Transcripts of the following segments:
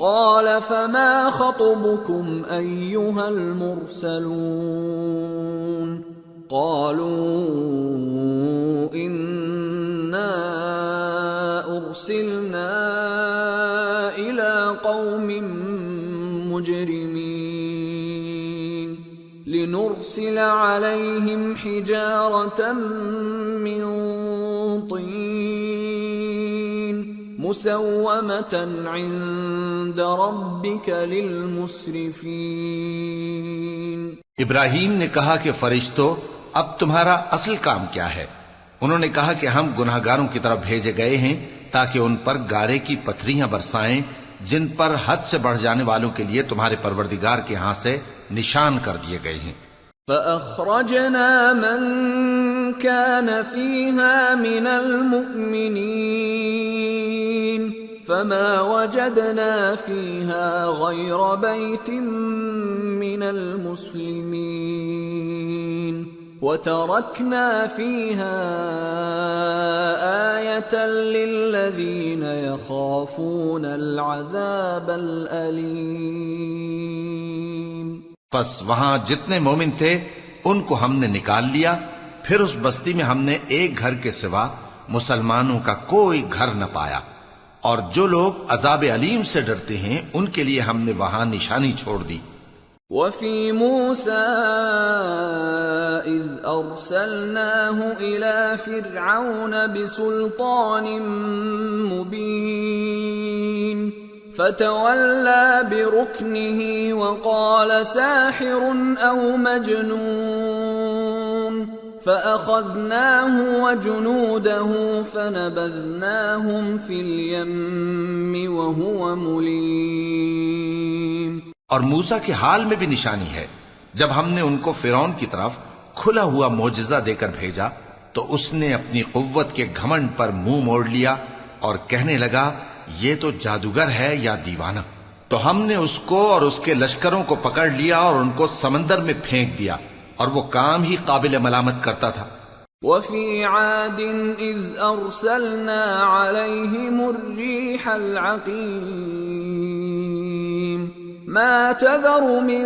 قال فما خطبكم أيها المرسلون قالوا إنا أرسلنا إلى قوم مجرمين لنرسل عليهم حجارة من طين مسومة عند ربك للمسرفين۔ ابراہیم نے کہا کہ فرشتوں، اب تمہارا اصل کام کیا ہے؟ انہوں نے کہا کہ ہم گناہگاروں کی طرف بھیجے گئے ہیں تاکہ ان پر گارے کی پتھریاں برسائیں جن پر حد سے بڑھ جانے والوں کے لیے تمہارے پروردگار کے ہاں سے نشان کر دیے گئے ہیں۔ فأخرجنا من كان فيها من المؤمنين فما وجدنا فيها غير بيت من المسلمين وتركنا فيها آية للذين يخافون العذاب الأليم۔ پس وہاں جتنے مومن تھے ان کو ہم نے نکال لیا، پھر اس بستی میں ہم نے ایک گھر کے سوا مسلمانوں کا کوئی گھر نہ پایا، اور جو لوگ عذاب علیم سے ڈرتے ہیں ان کے لیے ہم نے وہاں نشانی چھوڑ دی۔ وفي موسى إذ أرسلناه إلى فرعون بسلطان مبين فتولى بركنه وقال ساحر أو مجنون فأخذناه وجنوده فنبذناهم في اليم وهو مليم۔ اور موسیٰ کے حال میں بھی نشانی ہے، جب ہم نے ان کو فرعون کی طرف کھلا ہوا معجزہ دے کر بھیجا تو اس نے اپنی قوت کے گھمنڈ پر منہ موڑ لیا اور کہنے لگا یہ تو جادوگر ہے یا دیوانہ، تو ہم نے اس کو اور اس کے لشکروں کو پکڑ لیا اور ان کو سمندر میں پھینک دیا، اور وہ کام ہی قابل ملامت کرتا تھا۔ وفي عاد إذ أرسلنا عليهم الريح العقيم ما تذر من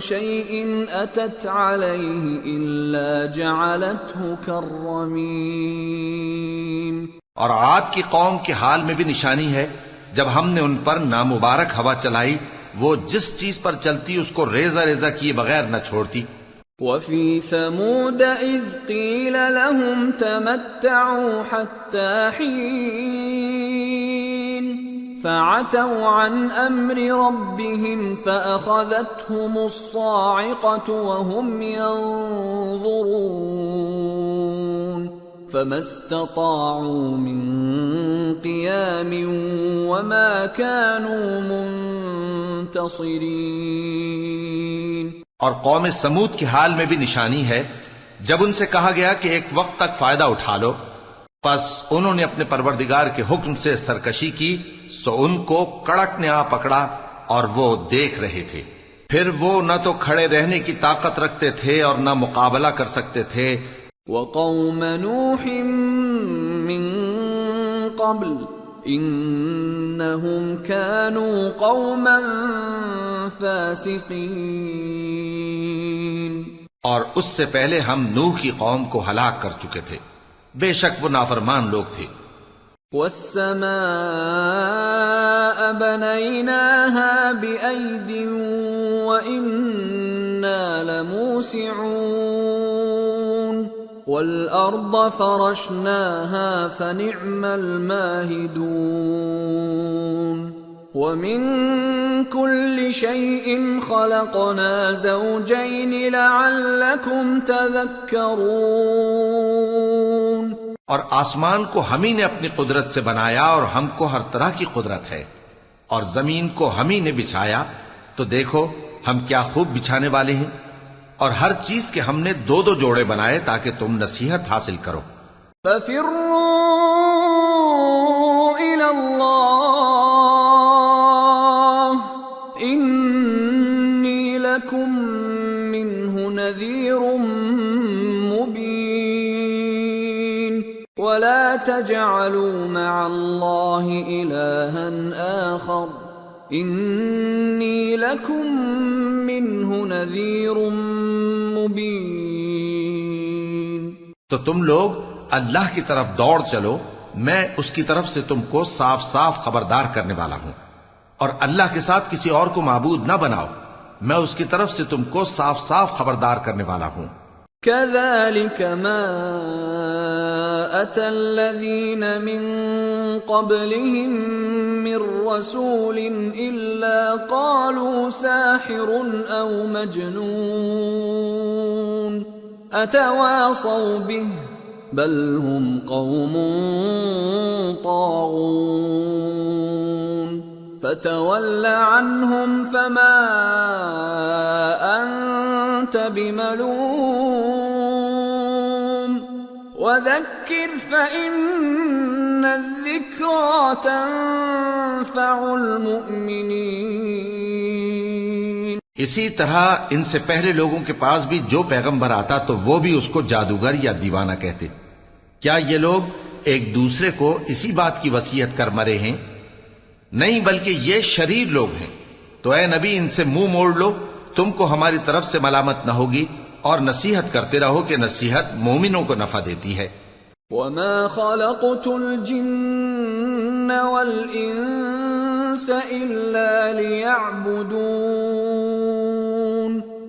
شيء أتت عليه إلا جعلته كالرميم۔ اور عاد کی قوم کے حال میں بھی نشانی ہے، جب ہم نے ان پر نامبارک ہوا چلائی، وہ جس چیز پر چلتی اس کو ریزہ ریزہ کیے بغیر نہ چھوڑتی۔ وفي ثمود إذ قيل لهم تمتعوا حتى حين فعتوا عن أمر ربهم فأخذتهم الصاعقة وهم ينظرون فما استطاعوا من قيام وما كانوا منتصرين۔ اور قوم سمود کے حال میں بھی نشانی ہے، جب ان سے کہا گیا کہ ایک وقت تک فائدہ اٹھا لو، پس انہوں نے اپنے پروردگار کے حکم سے سرکشی کی، سو ان کو کڑک نے آ پکڑا اور وہ دیکھ رہے تھے، پھر وہ نہ تو کھڑے رہنے کی طاقت رکھتے تھے اور نہ مقابلہ کر سکتے تھے۔ وقوم نوح من قبل انہم كانوا قوما فاسقین۔ اور اس سے پہلے ہم نوح کی قوم کو ہلاک کر چکے تھے، بے شک وہ نافرمان لوگ تھے۔ والسماء بنيناها بأيد وإنا لموسعون والأرض فرشناها فنعم الماهدون ومن كل شيء خلقنا زوجين لعلكم تذكرون۔ اور آسمان کو ہم ہی نے اپنی قدرت سے بنایا اور ہم کو ہر طرح کی قدرت ہے، اور زمین کو ہم ہی نے بچھایا، تو دیکھو ہم کیا خوب بچھانے والے ہیں، اور ہر چیز کے ہم نے دو دو جوڑے بنائے تاکہ تم نصیحت حاصل کرو۔ فَفِرُّوا إِلَى اللَّهِ إِنِّي لَكُمْ مِنْهُ نَذِيرٌ مُبِينٌ وَلَا تَجْعَلُوا مَعَ اللَّهِ إِلَٰهًا آخَرَ انی لکم منہ نذیر مبین. تو تم لوگ اللہ کی طرف دوڑ چلو، میں اس کی طرف سے تم کو صاف صاف خبردار کرنے والا ہوں. اور اللہ کے ساتھ کسی اور کو معبود نہ بناؤ، میں اس کی طرف سے تم کو صاف صاف خبردار کرنے والا ہوں. كذلك ما أتى الذين من قبلهم من رسول إلا قالوا ساحر أو مجنون أتواصوا به بل هم قوم طاغون فتول عنهم فما أنت بملوم وذكر فإن الذكرى تنفع المؤمنين. اسی طرح ان سے پہلے لوگوں کے پاس بھی جو پیغمبر آتا تو وہ بھی اس کو جادوگر یا دیوانہ کہتے. کیا یہ لوگ ایک دوسرے کو اسی بات کی وصیت کر مرے ہیں؟ نہیں، بلکہ یہ شریر لوگ ہیں. تو اے نبی ان سے منہ موڑ لو، تم کو ہماری طرف سے ملامت نہ ہوگی، اور نصیحت کرتے رہو کہ نصیحت مومنوں کو نفع دیتی ہے. وما خلقت الجن والانس الا ليعبدون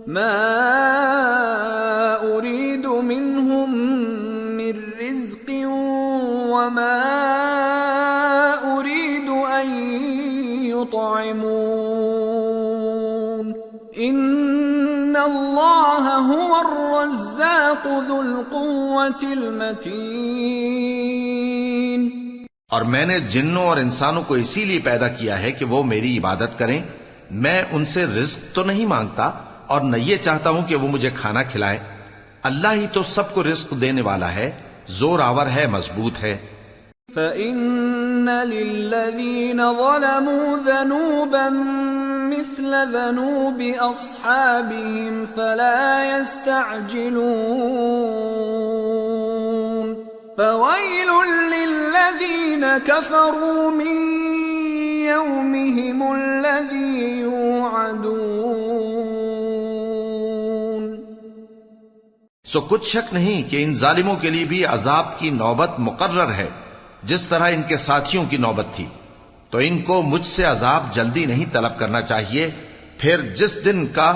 ما اريد منهم من رزق وما اريد ان يطعمون ان اللہ هو الرزاق ذو القوة المتین. اور میں نے جنوں اور انسانوں کو اسی لیے پیدا کیا ہے کہ وہ میری عبادت کریں. میں ان سے رزق تو نہیں مانگتا اور نہ یہ چاہتا ہوں کہ وہ مجھے کھانا کھلائیں. اللہ ہی تو سب کو رزق دینے والا ہے، زور آور ہے، مضبوط ہے. فَإِنَّ لِلَّذِينَ ظَلَمُوا ذَنُوبًا مثل ذنوب أصحابهم فلا يستعجلون فويل للذين كفروا من يومهم الذي يوعدون. سو کچھ شک نہیں کہ ان ظالموں کے لیے بھی عذاب کی نوبت مقرر ہے، جس طرح ان کے ساتھیوں کی نوبت تھی. تو ان کو مجھ سے عذاب جلدی نہیں طلب کرنا چاہیے، پھر جس دن کا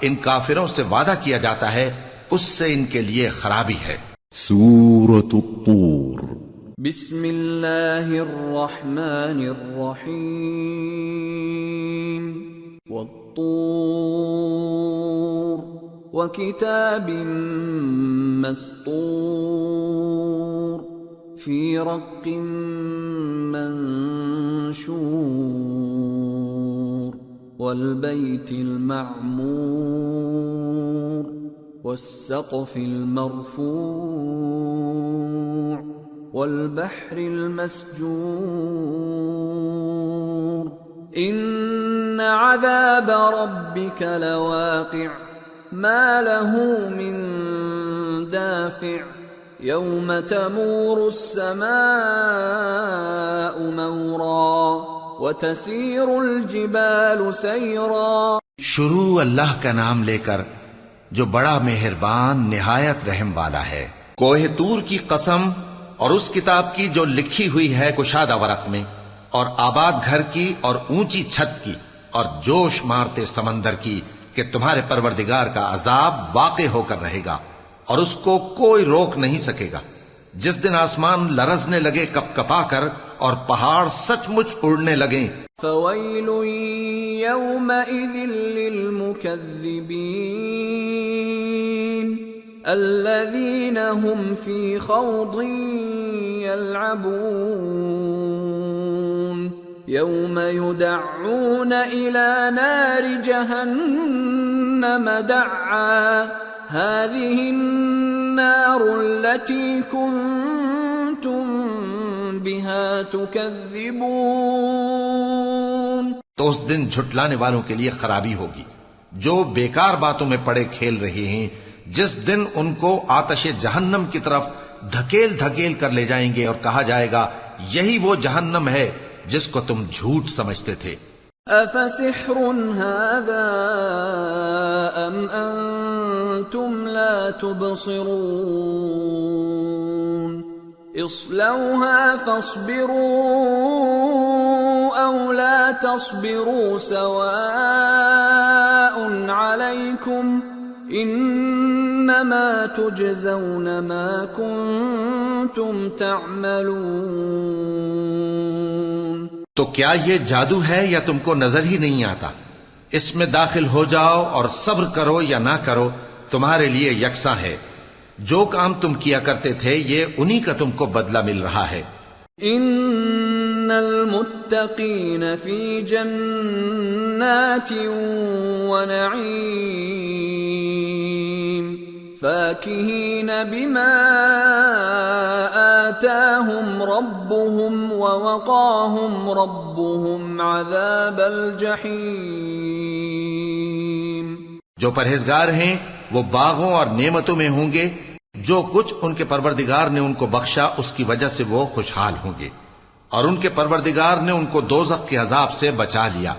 ان کافروں سے وعدہ کیا جاتا ہے اس سے ان کے لیے خرابی ہے. سورة الطور. بسم اللہ الرحمن الرحیم. والطور وکتاب مسطور فی رق منشور والبیت المعمور والسقف المرفوع والبحر المسجور ان عذاب ربك لواقع ما له من دافع يوم تمور السماء مورا وتسير الجبال سيرا. شروع اللہ کا نام لے کر جو بڑا مہربان نہایت رحم والا ہے. کوہ طور کی قسم اور اس کتاب کی جو لکھی ہوئی ہے کشادہ ورق میں، اور آباد گھر کی اور اونچی چھت کی، اور جوش مارتے سمندر کی کہ تمہارے پروردگار کا عذاب واقع ہو کر رہے گا اور اس کو کوئی روک نہیں سکے گا. جس دن آسمان لرزنے لگے کپ کپا کر اور پہاڑ سچ مچ اڑنے لگیں. فويل يومئذ للمكذبين الذين هم في خوض يلعبون يوم يدعون إلى نار جهنم دعا هذه النار التي كنتم بها تكذبون. تو اس دن جھٹلانے والوں کے لیے خرابی ہوگی جو بیکار باتوں میں پڑے کھیل رہے ہیں، جس دن ان کو آتش جہنم کی طرف دھکیل دھکیل کر لے جائیں گے اور کہا جائے گا یہی وہ جہنم ہے جس کو تم جھوٹ سمجھتے تھے. أفسحر هذا أم أنتم لا تبصرون اصلوها فاصبروا أو لا تصبروا سواء عليكم انما تجزون ما کنتم تعملون۔ تو کیا یہ جادو ہے یا تم کو نظر ہی نہیں آتا؟ اس میں داخل ہو جاؤ اور صبر کرو یا نہ کرو تمہارے لیے یکساں ہے۔ جو کام تم کیا کرتے تھے یہ انہی کا تم کو بدلہ مل رہا ہے۔ ان المتقین فی جنات ونعیم فاکہین بما آتاہم ربهم ووقاہم ربهم عذاب الجحیم۔ جو پرہیزگار ہیں وہ باغوں اور نعمتوں میں ہوں گے، جو کچھ ان کے پروردگار نے ان کو بخشا اس کی وجہ سے وہ خوشحال ہوں گے، اور ان کے پروردگار نے ان کو دوزخ کے عذاب سے بچا لیا۔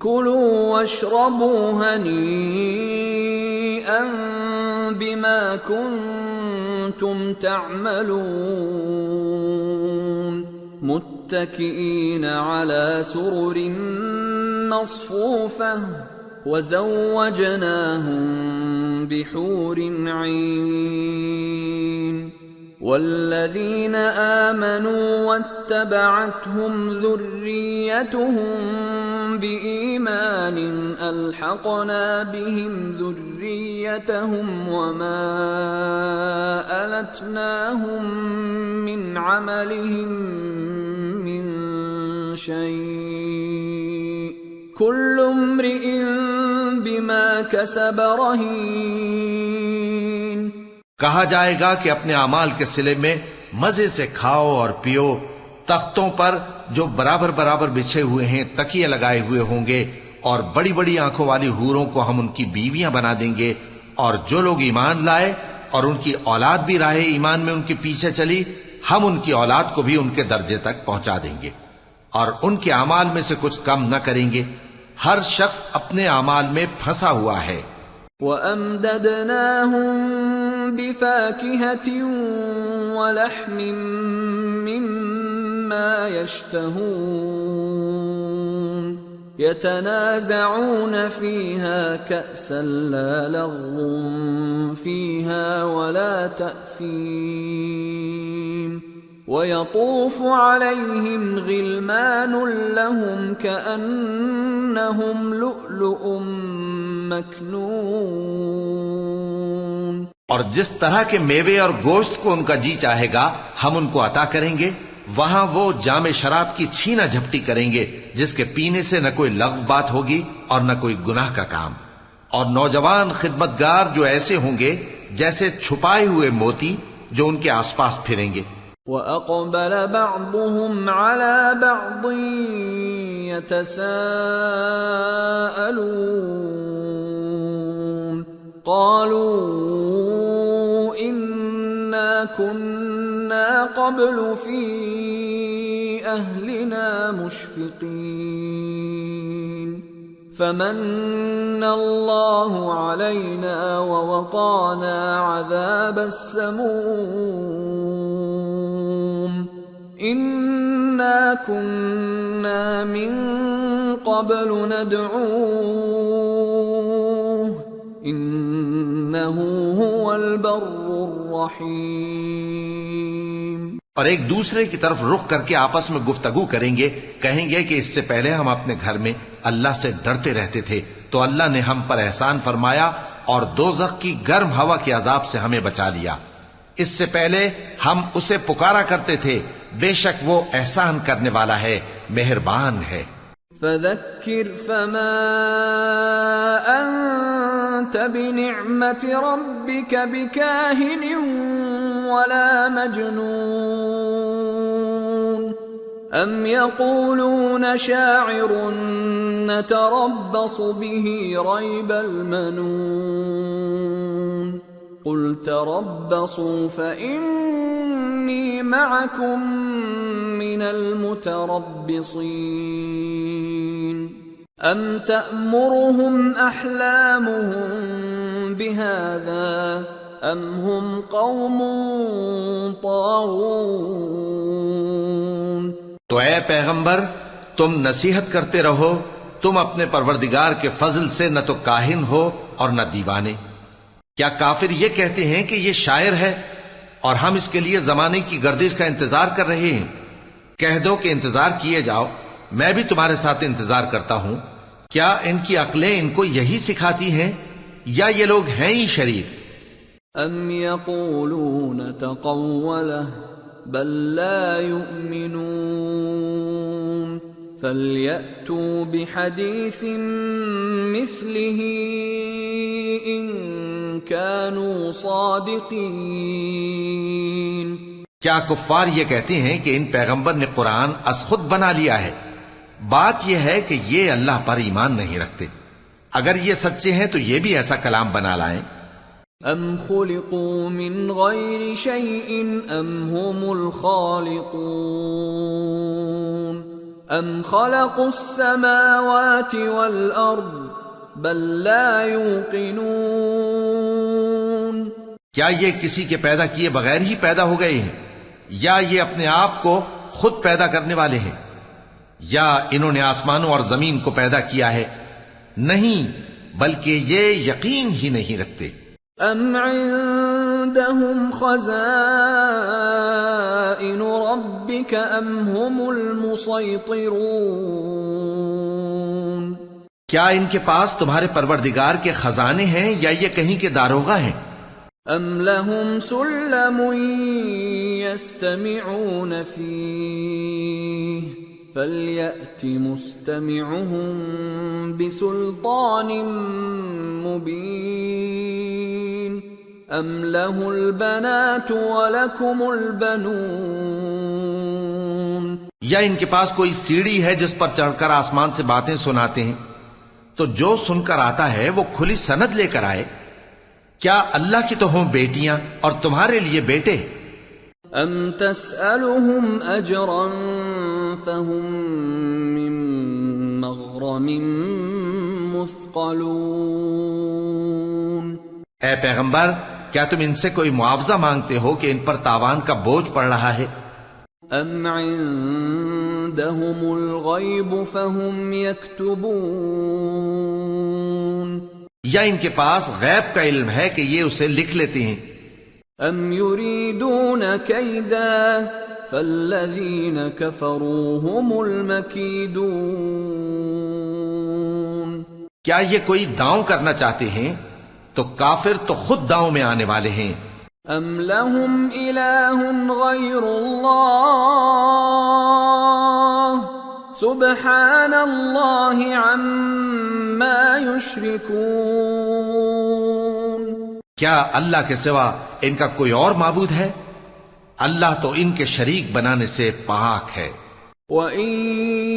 کلوا واشربوا ہنیئا بما کنتم تعملون متکئین علی سرر مصفوفہ وزوجناهم بحور عین۔ والذین آمنوا واتبعتهم ذریتهم بإیمان الحقنا بهم ذریتهم وما ألتناهم من عملهم من شیء کل امرئ بما کسب رہین۔ کہا جائے گا کہ اپنے اعمال کے صلے میں مزے سے کھاؤ اور پیو، تختوں پر جو برابر برابر بچھے ہوئے ہیں تکیے لگائے ہوئے ہوں گے، اور بڑی بڑی آنکھوں والی حوروں کو ہم ان کی بیویاں بنا دیں گے، اور جو لوگ ایمان لائے اور ان کی اولاد بھی راہ ایمان میں ان کے پیچھے چلی، ہم ان کی اولاد کو بھی ان کے درجے تک پہنچا دیں گے، اور ان کے اعمال میں سے کچھ کم نہ کریں گے۔ ہر شخص اپنے اعمال میں پھنسا ہوا ہے۔ وَأَمْدَدْنَاهُمْ بِفَاكِهَةٍ وَلَحْمٍ مِّمَّا يَشْتَهُونَ يَتَنَازَعُونَ فِيهَا كَأْسًا لَّا لَغْوٌ فِيهَا وَلَا تَأْثِيمٌ وَيَطُوفُ عَلَيْهِمْ غِلْمَانٌ لَّهُمْ كَأَنَّهُمْ لُؤْلُؤٌ مَّكْنُونٌ۔ اور جس طرح کے میوے اور گوشت کو ان کا جی چاہے گا ہم ان کو عطا کریں گے، وہاں وہ جام شراب کی چھینا جھپٹی کریں گے جس کے پینے سے نہ کوئی لغو بات ہوگی اور نہ کوئی گناہ کا کام۔ اور نوجوان خدمتگار جو ایسے ہوں گے جیسے چھپائے ہوئے موتی جو ان کے آس پاس پھریں گے۔ وَأَقْبَلَ بَعْضُهُمْ عَلَى بَعْضٍ يَتَسَاءَلُونَ قَالُوا إِنَّا كُنَّا قَبْلُ فِي أَهْلِنَا مُشْفِقِينَ فَمَنَّ اللَّهُ عَلَيْنَا وَوَقَانَا عَذَابَ السَّمُومِ إِنَّا كُنَّا مِن قَبْلُ نَدْعُوهُ إِنَّهُ هُوَ الْبَرُّ الرَّحِيمُ۔ اور ایک دوسرے کی طرف رخ کر کے آپس میں گفتگو کریں گے، کہیں گے کہ اس سے پہلے ہم اپنے گھر میں اللہ سے ڈرتے رہتے تھے تو اللہ نے ہم پر احسان فرمایا اور دوزخ کی گرم ہوا کے عذاب سے ہمیں بچا لیا۔ اس سے پہلے ہم اسے پکارا کرتے تھے، بے شک وہ احسان کرنے والا ہے، مہربان ہے۔ فَذَكِّرْ فَمَا أَنْتَ بِنِعْمَةِ رَبِّكَ بِكَاهِنٍ وَلَا مَجْنُونٍ أَمْ يَقُولُونَ شَاعِرٌ نَتَرَبَّصُ بِهِ رَيْبَ الْمَنُونِ قُلْ تَرَبَّصُوا فَإِنِّي مَعَكُمْ مِنَ الْمُتَرَبِّصِينَ ام تأمرهم احلامهم بهذا ام هم قوم طاغون۔ تو اے پیغمبر تم نصیحت کرتے رہو، تم اپنے پروردگار کے فضل سے نہ تو کاہن ہو اور نہ دیوانے۔ کیا کافر یہ کہتے ہیں کہ یہ شاعر ہے اور ہم اس کے لیے زمانے کی گردش کا انتظار کر رہے ہیں؟ کہہ دو کہ انتظار کیے جاؤ، میں بھی تمہارے ساتھ انتظار کرتا ہوں۔ کیا ان کی عقلیں ان کو یہی سکھاتی ہیں یا یہ لوگ ہیں ہی شریر؟ ام یقولون تقولہ بل لا یؤمنون فَلْيَأْتُوا بِحَدِيثٍ مِثْلِهِ إِن كَانُوا صَادِقِينَ۔ کیا کفار یہ کہتے ہیں کہ ان پیغمبر نے قرآن از خود بنا لیا ہے؟ بات یہ ہے کہ یہ اللہ پر ایمان نہیں رکھتے۔ اگر یہ سچے ہیں تو یہ بھی ایسا کلام بنا لائیں۔ ام خلقوا من غیر شیء ام هم الخالقون ام خلقوا السماوات والارض بل لا يوقنون۔ کیا یہ کسی کے پیدا کیے بغیر ہی پیدا ہو گئے ہیں یا یہ اپنے آپ کو خود پیدا کرنے والے ہیں؟ یا انہوں نے آسمانوں اور زمین کو پیدا کیا ہے؟ نہیں، بلکہ یہ یقین ہی نہیں رکھتے۔ ام عندهم خزائن ربك ام هم المسيطرون۔ کیا ان کے پاس تمہارے پروردگار کے خزانے ہیں یا یہ کہیں کے داروغہ ہیں؟ ام لهم سلم يستمعون فيه فَلْيَأْتِ مُسْتَمِعُهُم بِسُلْطَانٍ مُبِينٍ أَمْ لَهُ الْبَنَاتُ وَلَكُمُ الْبَنُونَ۔ یا ان کے پاس کوئی سیڑھی ہے جس پر چڑھ کر آسمان سے باتیں سناتے ہیں؟ تو جو سن کر آتا ہے وہ کھلی سند لے کر آئے۔ کیا اللہ کی تو ہوں بیٹیاں اور تمہارے لیے بیٹے؟ ام تسألهم اجرا فهم من مغرم مثقلون۔ اے پیغمبر کیا تم ان سے کوئی معاوضہ مانگتے ہو کہ ان پر تاوان کا بوجھ پڑ رہا ہے؟ ام عندهم الغیب فهم یکتبون۔ یا ان کے پاس غیب کا علم ہے کہ یہ اسے لکھ لیتے ہیں؟ ام یریدون کیدا فالذین کفروا هم المکیدون۔ کیا یہ کوئی داؤں کرنا چاہتے ہیں؟ تو کافر تو خود داؤں میں آنے والے ہیں۔ ام لهم الہ غیر اللہ سبحان اللہ عما یشرکون۔ کیا اللہ کے سوا ان کا کوئی اور معبود ہے؟ اللہ تو ان کے شریک بنانے سے پاک ہے۔ وَإِن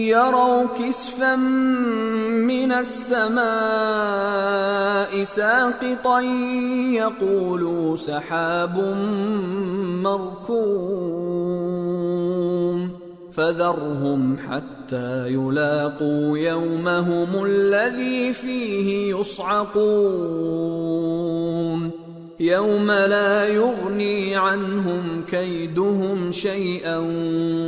يَرَوْا كِسْفًا مِّنَ السَّمَاءِ سَاقِطًا يَقُولُوا سَحَابٌ مَّرْكُومٌ فَذَرْهُمْ حَتَّى يُلَاقُوا يَوْمَهُمُ الَّذِي فِيهِ يُصْعَقُونَ يَوْمَ لَا يُغْنِي عَنْهُمْ كَيْدُهُمْ شَيْئًا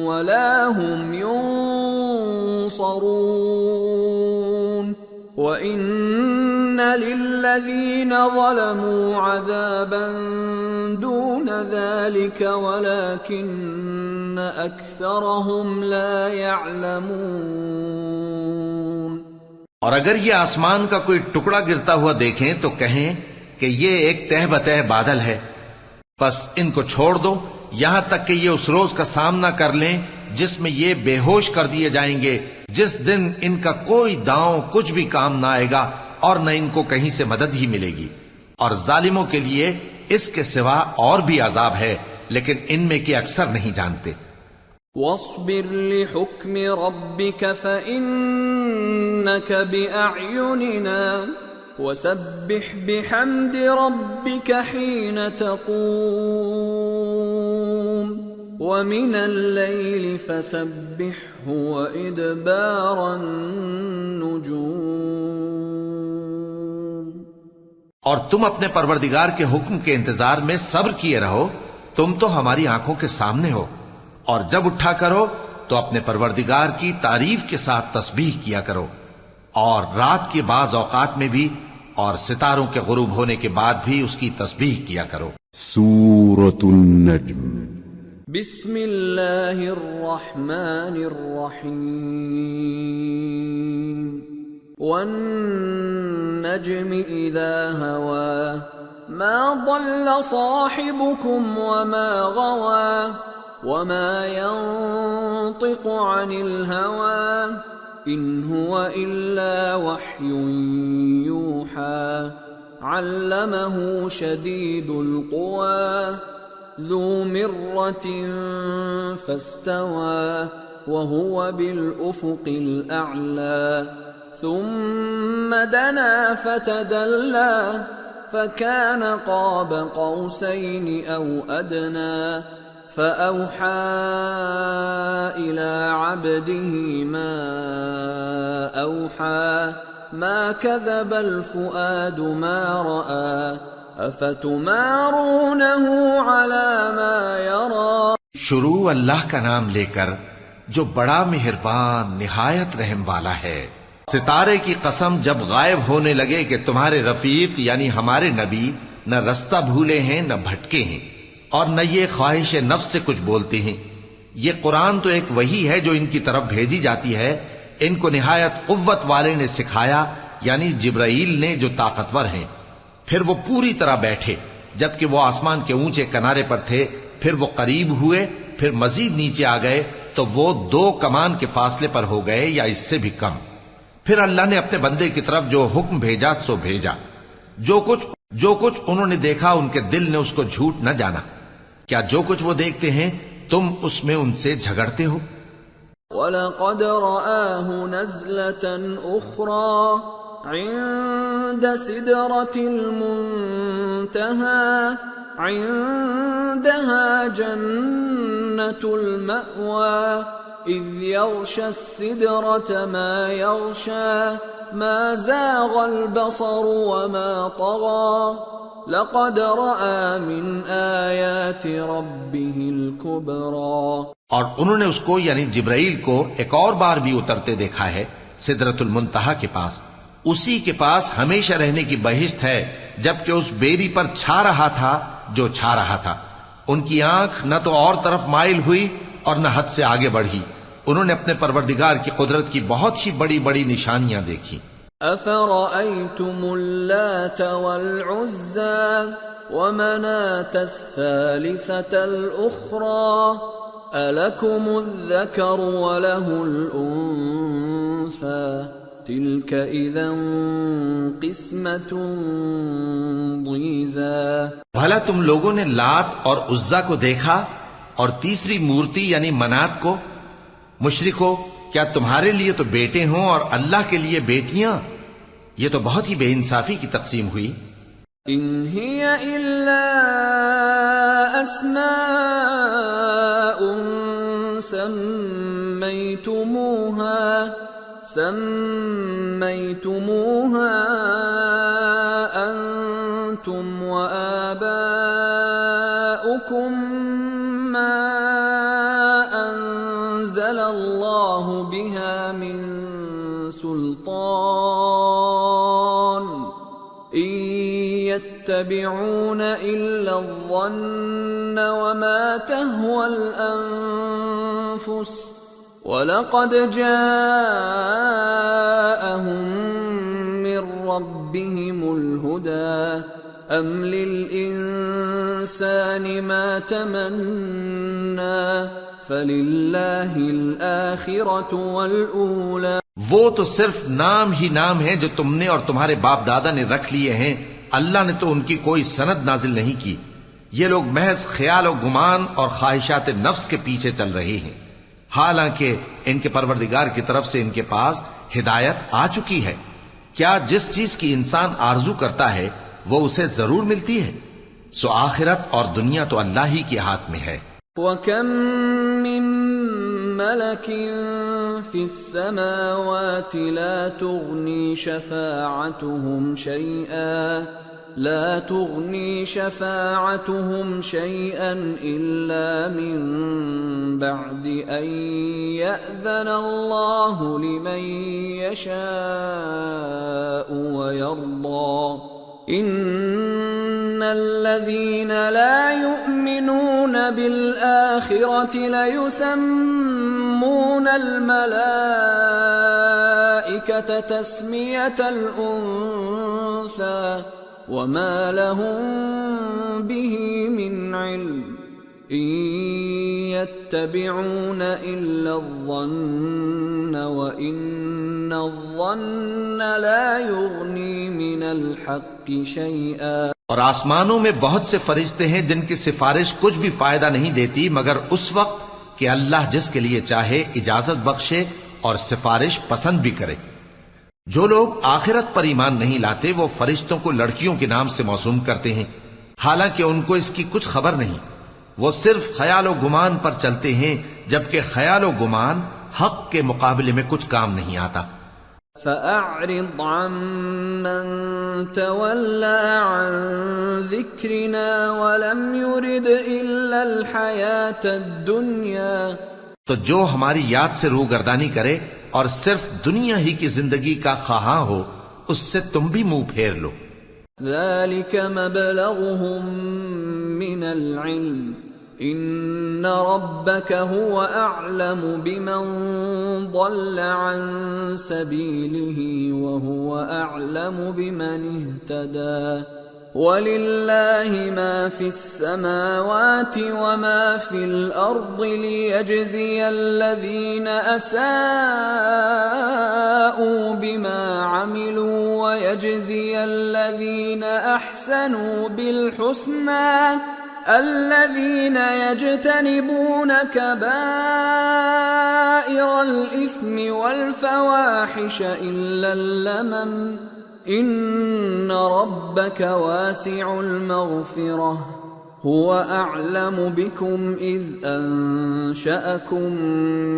وَلَا هُمْ يُنصَرُونَ وَإِنَّ لِلَّذِينَ ظَلَمُوا عَذَابًا دُونَ ذَلِكَ وَلَكِنَّ أَكْثَرَهُمْ لَا يَعْلَمُونَ۔ اور اگر یہ آسمان کا کوئی ٹکڑا گرتا ہوا دیکھیں تو کہیں کہ یہ ایک تہ بتہ بادل ہے، پس ان کو چھوڑ دو یہاں تک کہ یہ اس روز کا سامنا کر لیں جس میں یہ بے ہوش کر دیے جائیں گے، جس دن ان کا کوئی داؤں کچھ بھی کام نہ آئے گا اور نہ ان کو کہیں سے مدد ہی ملے گی۔ اور ظالموں کے لیے اس کے سوا اور بھی عذاب ہے، لیکن ان میں کے اکثر نہیں جانتے۔ وَاصْبِرْ لِحُكْمِ رَبِّكَ فَإِنَّكَ بِأَعْيُنِنَا وَسَبِّحْ بِحَمْدِ رَبِّكَ حِينَ تَقُومُ۔ ومن الليل فسبحه وإدبار النجوم. اور تم اپنے پروردگار کے حکم کے انتظار میں صبر کیے رہو، تم تو ہماری آنکھوں کے سامنے ہو، اور جب اٹھا کرو تو اپنے پروردگار کی تعریف کے ساتھ تسبیح کیا کرو، اور رات کے بعض اوقات میں بھی اور ستاروں کے غروب ہونے کے بعد بھی اس کی تسبیح کیا کرو. سورة النجم. بسم اللہ الرحمن الرحیم. والنجم اذا هوى ما ضل صاحبكم وما غوى وما ينطق عن الهوى ان هو الا وحي يوحى علمه شديد القوى ذو مرة فاستوى وهو بالأفق الأعلى ثم دنا فتدلى فكان قاب قوسين أو أدنى فأوحى إلى عبده ما أوحى ما كذب الفؤاد ما رأى افتمارونه على ما يرى. شروع اللہ کا نام لے کر جو بڑا مہربان نہایت رحم والا ہے. ستارے کی قسم جب غائب ہونے لگے کہ تمہارے رفیق یعنی ہمارے نبی نہ رستہ بھولے ہیں نہ بھٹکے ہیں اور نہ یہ خواہش نفس سے کچھ بولتے ہیں. یہ قرآن تو ایک وحی ہے جو ان کی طرف بھیجی جاتی ہے. ان کو نہایت قوت والے نے سکھایا یعنی جبرائیل نے جو طاقتور ہیں. پھر وہ پوری طرح بیٹھے جبکہ وہ آسمان کے اونچے کنارے پر تھے، پھر وہ قریب ہوئے، پھر مزید نیچے آ گئے تو وہ 2 کمان کے فاصلے پر ہو گئے یا اس سے بھی کم. پھر اللہ نے اپنے بندے کی طرف جو حکم بھیجا سو بھیجا. جو کچھ انہوں نے دیکھا ان کے دل نے اس کو جھوٹ نہ جانا. کیا جو کچھ وہ دیکھتے ہیں تم اس میں ان سے جھگڑتے ہو؟ وَلَقَدْ رَآهُ نَزْلَةً أُخْرَى عند سدرة المنتهى عندها جنة المأوى إذ يغشى السدرة ما يغشى ما زاغ البصر وما طغى لقد رأى من آيات ربه الكبرى. اور انہوں نے اس کو یعنی جبرائیل کو ایک اور بار بھی اترتے دیکھا ہے سدرۃ المنتہا کے پاس. اسی کے پاس ہمیشہ رہنے کی بہشت ہے جبکہ اس بیری پر چھا رہا تھا جو چھا رہا تھا. ان کی آنکھ نہ تو اور طرف مائل ہوئی اور نہ حد سے آگے بڑھی. انہوں نے اپنے پروردگار کی قدرت کی بہت ہی بڑی بڑی نشانیاں دیکھی. افرأيتم اللات والعزى ومناة الثالثة الأخرى ألكم الذكر وله الأنثى تلك اذا قسمة ضیزى. بھلا تم لوگوں نے لات اور عزا کو دیکھا اور تیسری مورتی یعنی منات کو؟ مشرکو، کیا تمہارے لیے تو بیٹے ہوں اور اللہ کے لیے بیٹیاں؟ یہ تو بہت ہی بے انصافی کی تقسیم ہوئی. ان هي الا اسماء سميتموها أنتم وآباؤكم ما أنزل الله بها من سلطان إن يتبعون إلا الظن وما تهوى الأنفس وَلَقَدْ جَاءَهُم مِّن رَّبِّهِمُ الْهُدَىٰ أَمْ لِلْإِنسَانِ مَا تَمَنَّىٰ فَلِلَّهِ الْآخِرَةُ وَالْأُولَىٰ. وہ تو صرف نام ہی نام ہے جو تم نے اور تمہارے باپ دادا نے رکھ لیے ہیں. اللہ نے تو ان کی کوئی سند نازل نہیں کی. یہ لوگ محض خیال و گمان اور خواہشات نفس کے پیچھے چل رہے ہیں، حالانکہ ان کے پروردگار کی طرف سے ان کے پاس ہدایت آ چکی ہے. کیا جس چیز کی انسان آرزو کرتا ہے وہ اسے ضرور ملتی ہے؟ سو آخرت اور دنیا تو اللہ ہی کے ہاتھ میں ہے. وَكَم مِّن مَّلَكٍ فِي السَّمَاوَاتِ لَا تُغْنِي شَفَاعَتُهُمْ شَيْئًا إِلَّا مِن بَعْدِ أَن يَأْذَنَ اللَّهُ لِمَن يَشَاءُ وَيَرْضَىٰ إِنَّ الَّذِينَ لَا يُؤْمِنُونَ بِالْآخِرَةِ لَيُسَمُّونَ الْمَلَائِكَةَ تَسْمِيَةَ الْأُنثَىٰ وَمَا لَهُم بِهِ مِنْ عِلْمٍ إِن يَتَّبِعُونَ إِلَّا الظَّنَّ وَإِنَّ الظَّنَّ لَا يُغْنِي مِنَ الْحَقِّ شَيْئًا۔ اور آسمانوں میں بہت سے فرشتے ہیں جن کی سفارش کچھ بھی فائدہ نہیں دیتی مگر اس وقت کہ اللہ جس کے لیے چاہے اجازت بخشے اور سفارش پسند بھی کرے۔ جو لوگ آخرت پر ایمان نہیں لاتے وہ فرشتوں کو لڑکیوں کے نام سے موسوم کرتے ہیں، حالانکہ ان کو اس کی کچھ خبر نہیں۔ وہ صرف خیال و گمان پر چلتے ہیں، جبکہ خیال و گمان حق کے مقابلے میں کچھ کام نہیں آتا۔ فَأَعْرِضْ عَمَّن تَوَلَّىٰ عَن ذِكْرِنَا وَلَمْ يُرِدْ إِلَّا الْحَيَاةَ الدُّنْيَا، تو جو ہماری یاد سے روگردانی کرے اور صرف دنیا ہی کی زندگی کا خواہاں ہو، اس سے تم بھی منہ پھیر لو۔ ذَلِكَ مَبْلَغُهُم مِّنَ الْعِلْمِ إِنَّ رَبَّكَ هُوَ أَعْلَمُ بِمَن ضَلَّ عَن سَبِيلِهِ وَهُوَ أَعْلَمُ بِمَنِ اهْتَدَىٰ وَلِلَّهِ مَا فِي السَّمَاوَاتِ وَمَا فِي الْأَرْضِ لِيَجْزِيَ الَّذِينَ أَسَاءُوا بِمَا عَمِلُوا وَيَجْزِيَ الَّذِينَ أَحْسَنُوا بِالْحُسْنَىٰ الَّذِينَ يَجْتَنِبُونَ كَبَائِرَ الْإِثْمِ وَالْفَوَاحِشَ إِلَّا اللَّمَمَ إِنَّ رَبَّكَ وَاسِعُ الْمَغْفِرَةِ هُوَ أَعْلَمُ بِكُمْ إِذْ أَنشَأَكُم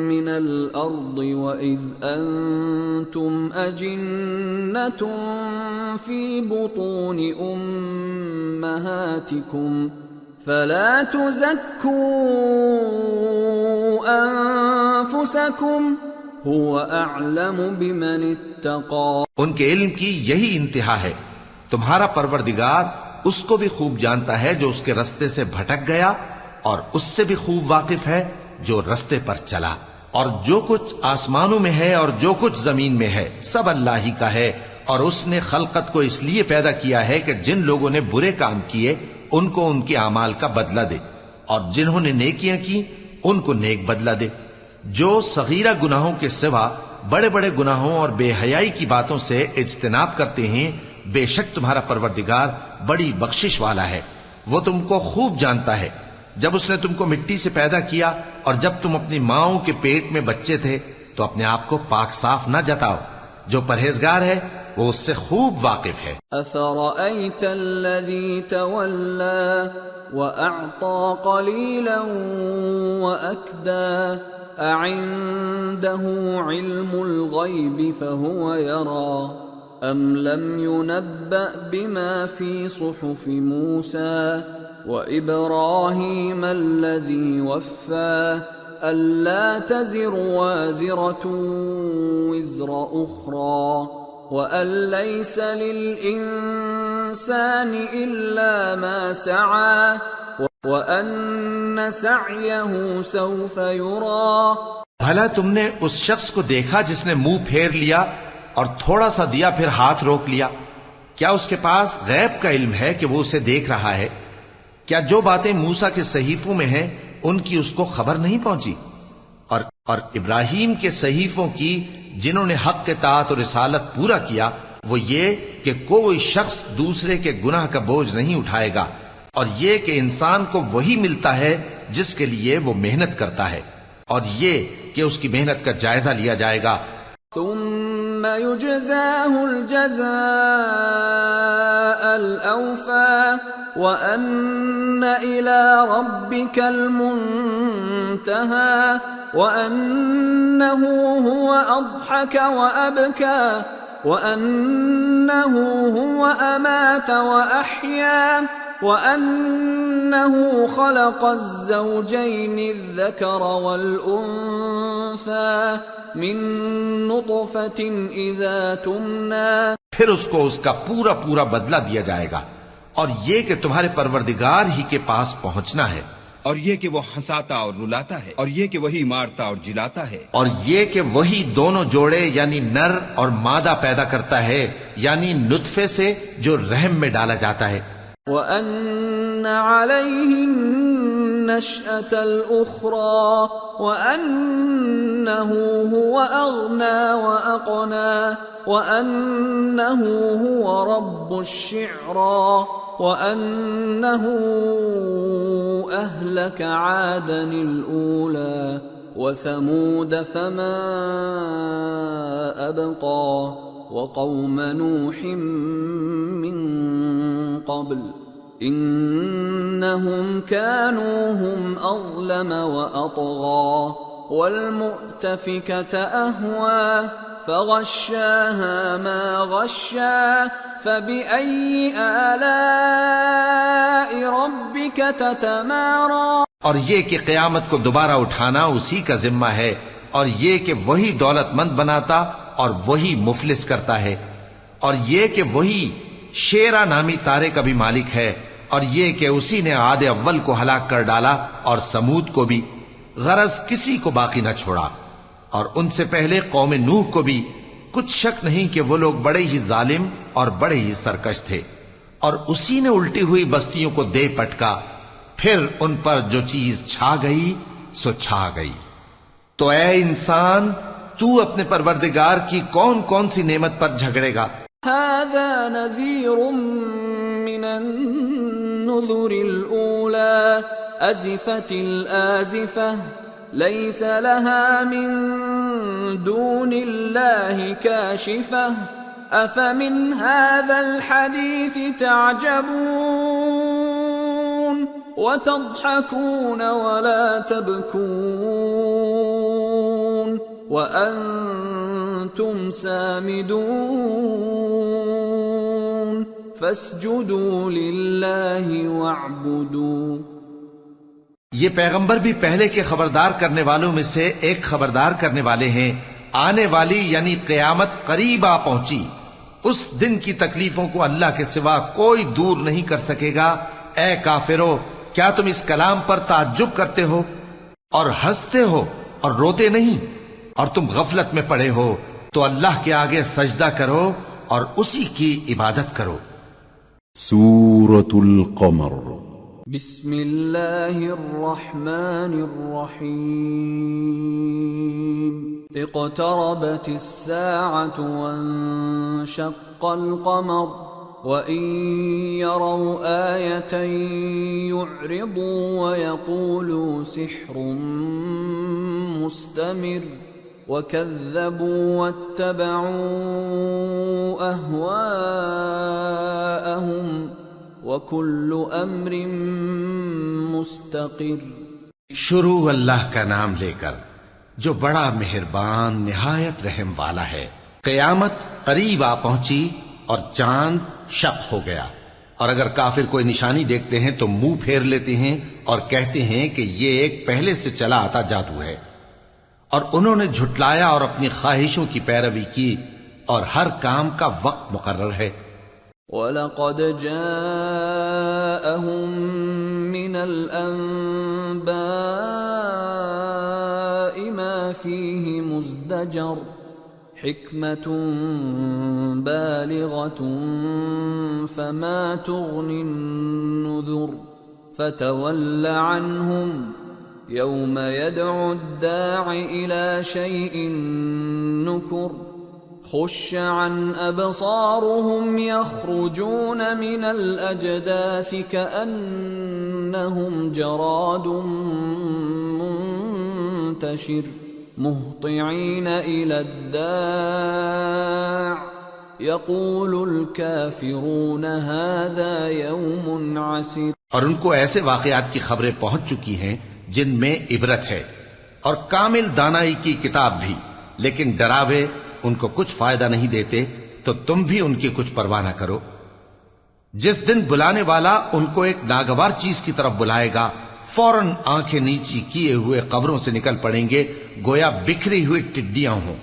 مِّنَ الْأَرْضِ وَإِذْ أَنتُمْ أَجِنَّةٌ فِي بُطُونِ أُمَّهَاتِكُمْ فَلَا تُزَكُّوا أَنفُسَكُمْ هُوَ أَعْلَمُ بِمَنِ اتَّقَىٰ۔ ان کے علم کی یہی انتہا ہے، تمہارا پروردگار اس کو بھی خوب جانتا ہے جو اس کے رستے سے بھٹک گیا، اور اس سے بھی خوب واقف ہے جو رستے پر چلا۔ اور جو کچھ آسمانوں میں ہے اور جو کچھ زمین میں ہے سب اللہ ہی کا ہے، اور اس نے خلقت کو اس لیے پیدا کیا ہے کہ جن لوگوں نے برے کام کیے ان کو ان کے اعمال کا بدلہ دے، اور جنہوں نے نیکیاں کی ان کو نیک بدلہ دے۔ جو صغیرہ گناہوں کے سوا بڑے بڑے گناہوں اور بے حیائی کی باتوں سے اجتناب کرتے ہیں، بے شک تمہارا پروردگار بڑی بخشش والا ہے، وہ تم کو خوب جانتا ہے۔ جب اس نے تم کو مٹی سے پیدا کیا اور جب تم اپنی ماؤں کے پیٹ میں بچے تھے تو اپنے آپ کو پاک صاف نہ جتاؤ، جو پرہیزگار ہے وہ اس سے خوب واقف ہے۔ أَفَرَأَيْتَ الَّذِي تَوَلَّىٰ وَأَعْطَىٰ قَلِيلًا وَأَكْدَىٰ أَعِندَهُ عِلْمُ الْغَيْبِ فَهُوَ يَرَىٰ أَمْ لَمْ يُنَبَّأْ بِمَا فِي صُحُفِ مُوسَىٰ وَإِبْرَاهِيمَ الَّذِي وَفَّىٰ أَلَّا تَزِرُ وَازِرَةٌ وِزْرَ أُخْرَىٰ وَأَن لَّيْسَ لِلْإِنسَانِ إِلَّا مَا سَعَىٰ وَأَنَّ سَعْيَهُ سَوْفَ يُرَىٰ۔ بھلا تم نے اس شخص کو دیکھا جس نے منہ پھیر لیا اور تھوڑا سا دیا پھر ہاتھ روک لیا؟ کیا اس کے پاس غیب کا علم ہے کہ وہ اسے دیکھ رہا ہے؟ کیا جو باتیں موسیٰ کے صحیفوں میں ہیں ان کی اس کو خبر نہیں پہنچی؟ اور ابراہیم کے صحیفوں کی جنہوں نے حق کے اطاعت اور رسالت پورا کیا، وہ یہ کہ کوئی شخص دوسرے کے گناہ کا بوجھ نہیں اٹھائے گا، اور یہ کہ انسان کو وہی ملتا ہے جس کے لیے وہ محنت کرتا ہے، اور یہ کہ اس کی محنت کا جائزہ لیا جائے گا۔ ثم يجزاه الجزاء الأوفى وأن إلى ربك المنتهى وأنه هو أضحك وأبكى وأنه هو أمات وأحيا وأنه خلق الزوجين الذكر والأنثى من نطفة إذا تمنى. پھر اس کو اس کا پورا پورا بدلہ دیا جائے گا، اور یہ کہ تمہارے پروردگار ہی کے پاس پہنچنا ہے، اور یہ کہ وہ ہنساتا اور رلاتا ہے، اور یہ کہ وہی مارتا اور جلاتا ہے، اور یہ کہ وہی دونوں جوڑے یعنی نر اور مادہ پیدا کرتا ہے، یعنی نطفے سے جو رحم میں ڈالا جاتا ہے. وَأَنَّ عَلَيْهِ النَّشْأَةَ الْأُخْرَى وَأَنَّهُ هُوَ أَغْنَى وَأَقْنَى وَأَنَّهُ هُوَ رَبُّ الشِّعْرَى وَأَنَّهُ أَهْلَكَ عَادًا الْأُولَى وَثَمُودَ فَمَا أَبْقَى وَقَوْمَ نُوحٍ مِّن قَبْلُ إِنَّهُمْ كَانُوا هُمْ أَظْلَمَ وَأَطْغَى وَالْمُؤْتَفِكَةَ أَهْوَى فَغَشَّاهَا مَا غَشَّى فَبِأَيِّ آلَاءِ رَبِّكَ تَتَمَارَى. اور یہ کہ قیامت کو دوبارہ اٹھانا اسی کا ذمہ ہے، اور یہ کہ وہی دولت مند بناتا اور وہی مفلس کرتا ہے، اور یہ کہ وہی شیرا نامی تارے کا بھی مالک ہے، اور یہ کہ اسی نے عاد اول کو ہلاک کر ڈالا اور سمود کو بھی، غرض کسی کو باقی نہ چھوڑا، اور ان سے پہلے قوم نوح کو بھی. کچھ شک نہیں کہ وہ لوگ بڑے ہی ظالم اور بڑے ہی سرکش تھے، اور اسی نے الٹی ہوئی بستیوں کو دے پٹکا، پھر ان پر جو چیز چھا گئی سو چھا گئی. تو اے انسان، تو اپنے پروردگار کی کون کون سی نعمت پر جھگڑے گا؟ هذا نذير من النذر الأولى أزفت الآزفة ليس لها من دون الله كاشفة أفمن هذا الحديث تعجبون وتضحكون ولا تبكون وأنتم سامدون فاسجدوا لله واعبدوا. یہ پیغمبر بھی پہلے کے خبردار کرنے والوں میں سے ایک خبردار کرنے والے ہیں. آنے والی یعنی قیامت قریب آ پہنچی، اس دن کی تکلیفوں کو اللہ کے سوا کوئی دور نہیں کر سکے گا. اے کافرو، کیا تم اس کلام پر تعجب کرتے ہو اور ہنستے ہو اور روتے نہیں؟ اور تم غفلت میں پڑے ہو تو اللہ کے آگے سجدہ کرو اور اسی کی عبادت کرو. سورة القمر. بسم اللہ الرحمن الرحیم. اقتربت الساعة وانشق القمر وإن يروا آية يعرضوا ويقولوا سحر مستمر وكذبوا واتبعوا أهواءهم وكل أمر مستقر. شروع اللہ کا نام لے کر جو بڑا مہربان نہایت رحم والا ہے. قیامت قریب آ پہنچی اور چاند شق ہو گیا، اور اگر کافر کوئی نشانی دیکھتے ہیں تو منہ پھیر لیتے ہیں اور کہتے ہیں کہ یہ ایک پہلے سے چلا آتا جادو ہے. اور انہوں نے جھٹلایا اور اپنی خواہشوں کی پیروی کی، اور ہر کام کا وقت مقرر ہے. وَلَقَدْ جَاءَهُم مِّنَ الْأَنبَاءِ مَا فِيهِ مُزْدَجَرٌ حِكْمَةٌ بَالِغَةٌ فَمَا تُغْنِ النُّذُرُ فَتَوَلَّ عَنْهُمْ يَوْمَ يَدْعُ الدَّاعِ إِلَى شَيْءٍ نُكُرٍ خُشَّ عَنْ أَبْصَارُهُمْ يَخْرُجُونَ مِنَ الْأَجْدَاثِ كَأَنَّهُمْ جَرَادٌ مُنْتَشِرٌ مُهْطِعِينَ إِلَى الدَّاعِ يقول الكافرون هذا يوم عسير. اور ان کو ایسے واقعات کی خبریں پہنچ چکی ہیں جن میں عبرت ہے، اور کامل دانائی کی کتاب بھی، لیکن ڈراوے ان کو کچھ فائدہ نہیں دیتے، تو تم بھی ان کی کچھ پرواہ نہ کرو۔ جس دن بلانے والا ان کو ایک ناگوار چیز کی طرف بلائے گا، فوراً آنکھیں نیچی کیے ہوئے قبروں سے نکل پڑیں گے گویا بکھری ہوئی ٹڈیاں ہوں۔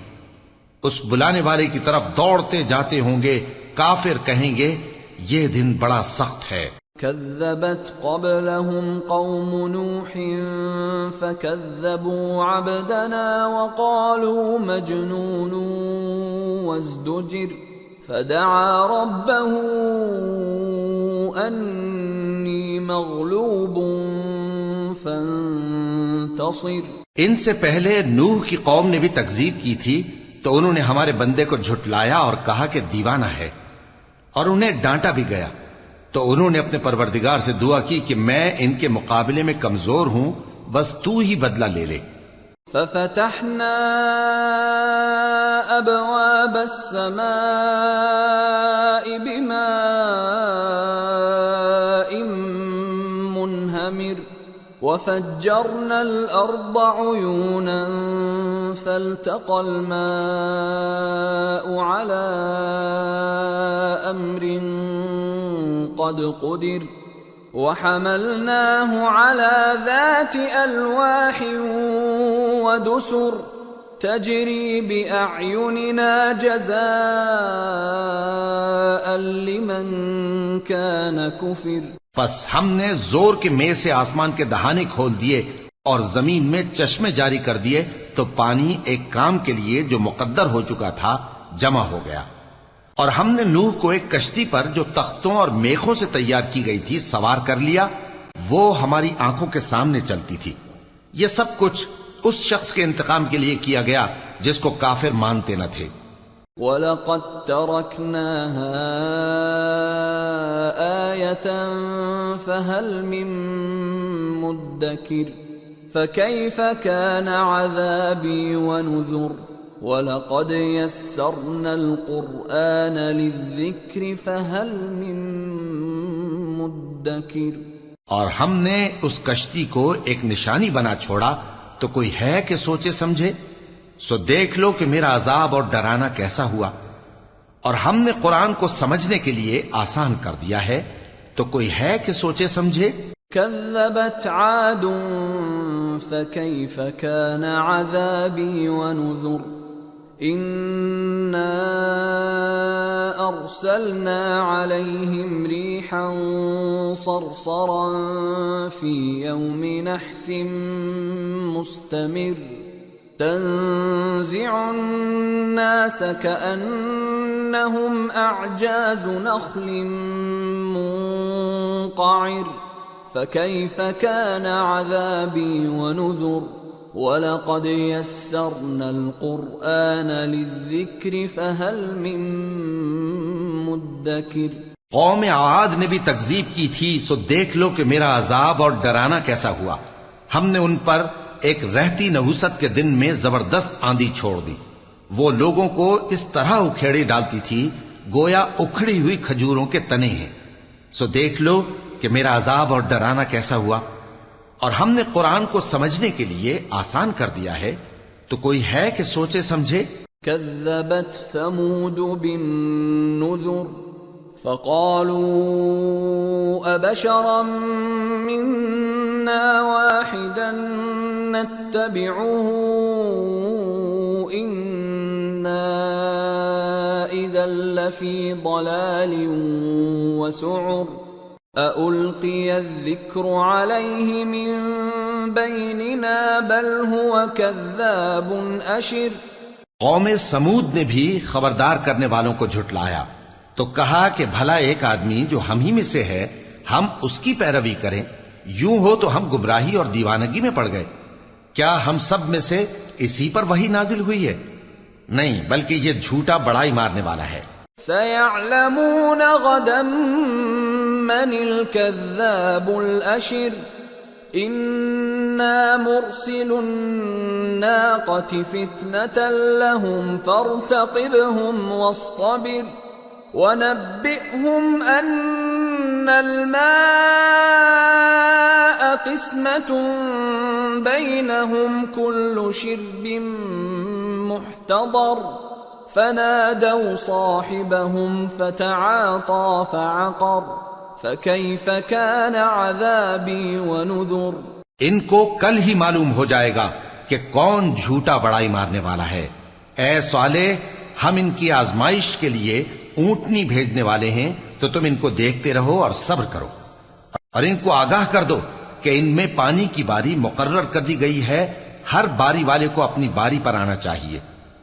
اس بلانے والے کی طرف دوڑتے جاتے ہوں گے، کافر کہیں گے یہ دن بڑا سخت ہے۔ كذبت قبلهم قوم نوح فكذبوا عبدنا وقالوا مجنون وازدجر فدعا ربه أني مغلوب فانتصر۔ ان سے پہلے نوح کی قوم نے بھی تکذیب کی تھی، تو انہوں نے ہمارے بندے کو جھٹلایا اور کہا کہ دیوانہ ہے، اور انہیں ڈانٹا بھی گیا۔ تو انہوں نے اپنے پروردگار سے دعا کی کہ میں ان کے مقابلے میں کمزور ہوں، بس تو ہی بدلہ لے لے۔ ففتحنا ابواب السماء بماء منهمر وفجرنا الارض عيونا فالتقى الماء على امر قد قدر وحملناه على ذات ألواح ودسر تجري بأعيننا جزاء لمن كان كفر۔ پس ہم نے زور کے مے سے آسمان کے دہانے کھول دیے اور زمین میں چشمے جاری کر دیے، تو پانی ایک کام کے لیے جو مقدر ہو چکا تھا جمع ہو گیا۔ اور ہم نے نوح کو ایک کشتی پر جو تختوں اور میخوں سے تیار کی گئی تھی سوار کر لیا، وہ ہماری آنکھوں کے سامنے چلتی تھی۔ یہ سب کچھ اس شخص کے انتقام کے لیے کیا گیا جس کو کافر مانتے نہ تھے۔ وَلَقَدْ تَرَكْنَاهَا آيَةً فَهَلْ مِن مُدَّكِرٍ فَكَيْفَ كَانَ عَذَابِي وَنُذُرِ وَلَقَدْ يَسَّرْنَا الْقُرْآنَ لِلذِّكْرِ فَهَلْ مِن مُدَّكِرٍ۔ اور ہم نے اس کشتی کو ایک نشانی بنا چھوڑا، تو کوئی ہے کہ سوچے سمجھے؟ سو دیکھ لو کہ میرا عذاب اور ڈرانا کیسا ہوا۔ اور ہم نے قرآن کو سمجھنے کے لیے آسان کر دیا ہے، تو کوئی ہے کہ سوچے سمجھے؟ كذبت عاد فكيف كان عذابي ونذر إنا أرسلنا عليهم ريحا صرصرا في يوم نحس مستمر تنزع الناس كأنهم أعجاز نخل منقعر فكيف كان عذابي ونذر وَلَقَدْ يَسَّرْنَا الْقُرْآنَ لِلذِّكْرِ فَهَلْ مِن مُدَّكِرٍ۔ قوم عاد نے بھی تکذیب کی تھی، سو دیکھ لو کہ میرا عذاب اور ڈرانا کیسا ہوا۔ ہم نے ان پر ایک رہتی نحوست کے دن میں زبردست آندھی چھوڑ دی، وہ لوگوں کو اس طرح اکھیڑے ڈالتی تھی گویا اکھڑی ہوئی کھجوروں کے تنے ہیں۔ سو دیکھ لو کہ میرا عذاب اور ڈرانا کیسا ہوا۔ اور ہم نے قرآن کو سمجھنے کے لیے آسان کر دیا ہے، تو کوئی ہے کہ سوچے سمجھے؟ كذبت ثمود بالنذر فقالوا أبشرا منا واحدا نتبعه إنا إذا لفي ضلال وسعر أَأُلْقِيَ الذِّكْرُ عَلَيْهِ مِن بَيْنِنَا بَلْ هُوَ كَذَّابٌ أَشِرٌ۔ قوم سمود نے بھی خبردار کرنے والوں کو جھٹلایا، تو کہا کہ بھلا ایک آدمی جو ہم ہی میں سے ہے، ہم اس کی پیروی کریں؟ یوں ہو تو ہم گمراہی اور دیوانگی میں پڑ گئے۔ کیا ہم سب میں سے اسی پر وحی نازل ہوئی ہے؟ نہیں، بلکہ یہ جھوٹا بڑائی مارنے والا ہے۔ سَيَعْلَمُونَ غَدًا من الكذاب الأشر إنا مرسل الناقة فتنة لهم فارتقبهم واصطبر وَنَبِّئْهُمْ أَنَّ الْمَاءَ قِسْمَةٌ بَيْنَهُمْ كُلُّ شِرْبٍ مُحْتَضَرٌ فَنَادَوْا صَاحِبَهُمْ فَتَعَاطَى فَعَقَرَ فَكَيْفَ كَانَ عَذَابِي وَنُذُرِ۔ ان کو کل ہی معلوم ہو جائے گا کہ کون جھوٹا بڑائی مارنے والا ہے۔ اے صالح، ہم ان کی آزمائش کے لیے اونٹنی بھیجنے والے ہیں، تو تم ان کو دیکھتے رہو اور صبر کرو، اور ان کو آگاہ کر دو کہ ان میں پانی کی باری مقرر کر دی گئی ہے، ہر باری والے کو اپنی باری پر آنا چاہیے۔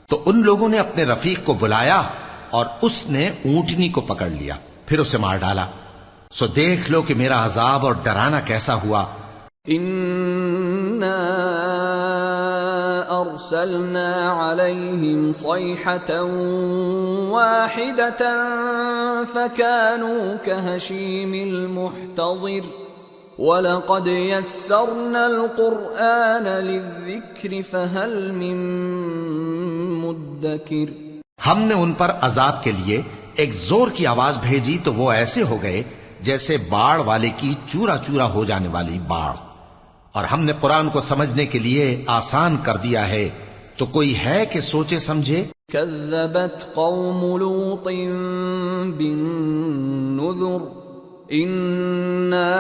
تو ان لوگوں نے اپنے رفیق کو بلایا اور اس نے اونٹنی کو پکڑ لیا، پھر اسے مار ڈالا۔ سو دیکھ لو کہ میرا عذاب اور ڈرانا کیسا ہوا۔ إِنَّا أَرْسَلْنَا عَلَيْهِمْ صَيْحَةً وَاحِدَةً فَكَانُوا كَهَشِيمِ الْمُحْتَظِرِ وَلَقَدْ يَسَّرْنَا الْقُرْآنَ لِلذِّكْرِ فَهَلْ مِن مُدَّكِرٍ۔ ہم نے ان پر عذاب کے لیے ایک زور کی آواز بھیجی تو وہ ایسے ہو گئے جیسے باڑ والے کی چورا چورا ہو جانے والی باڑ، اور ہم نے قرآن کو سمجھنے کے لیے آسان کر دیا ہے، تو کوئی ہے کہ سوچے سمجھے؟ كذبت قوم لوط بالنذر إنا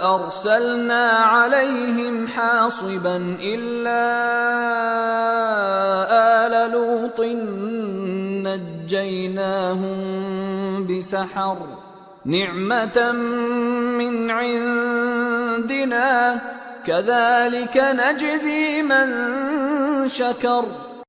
أرسلنا عليهم حاصبا إلا آل لوط نجيناهم بسحر نعمة من عندنا كذلك نجزي من شكر۔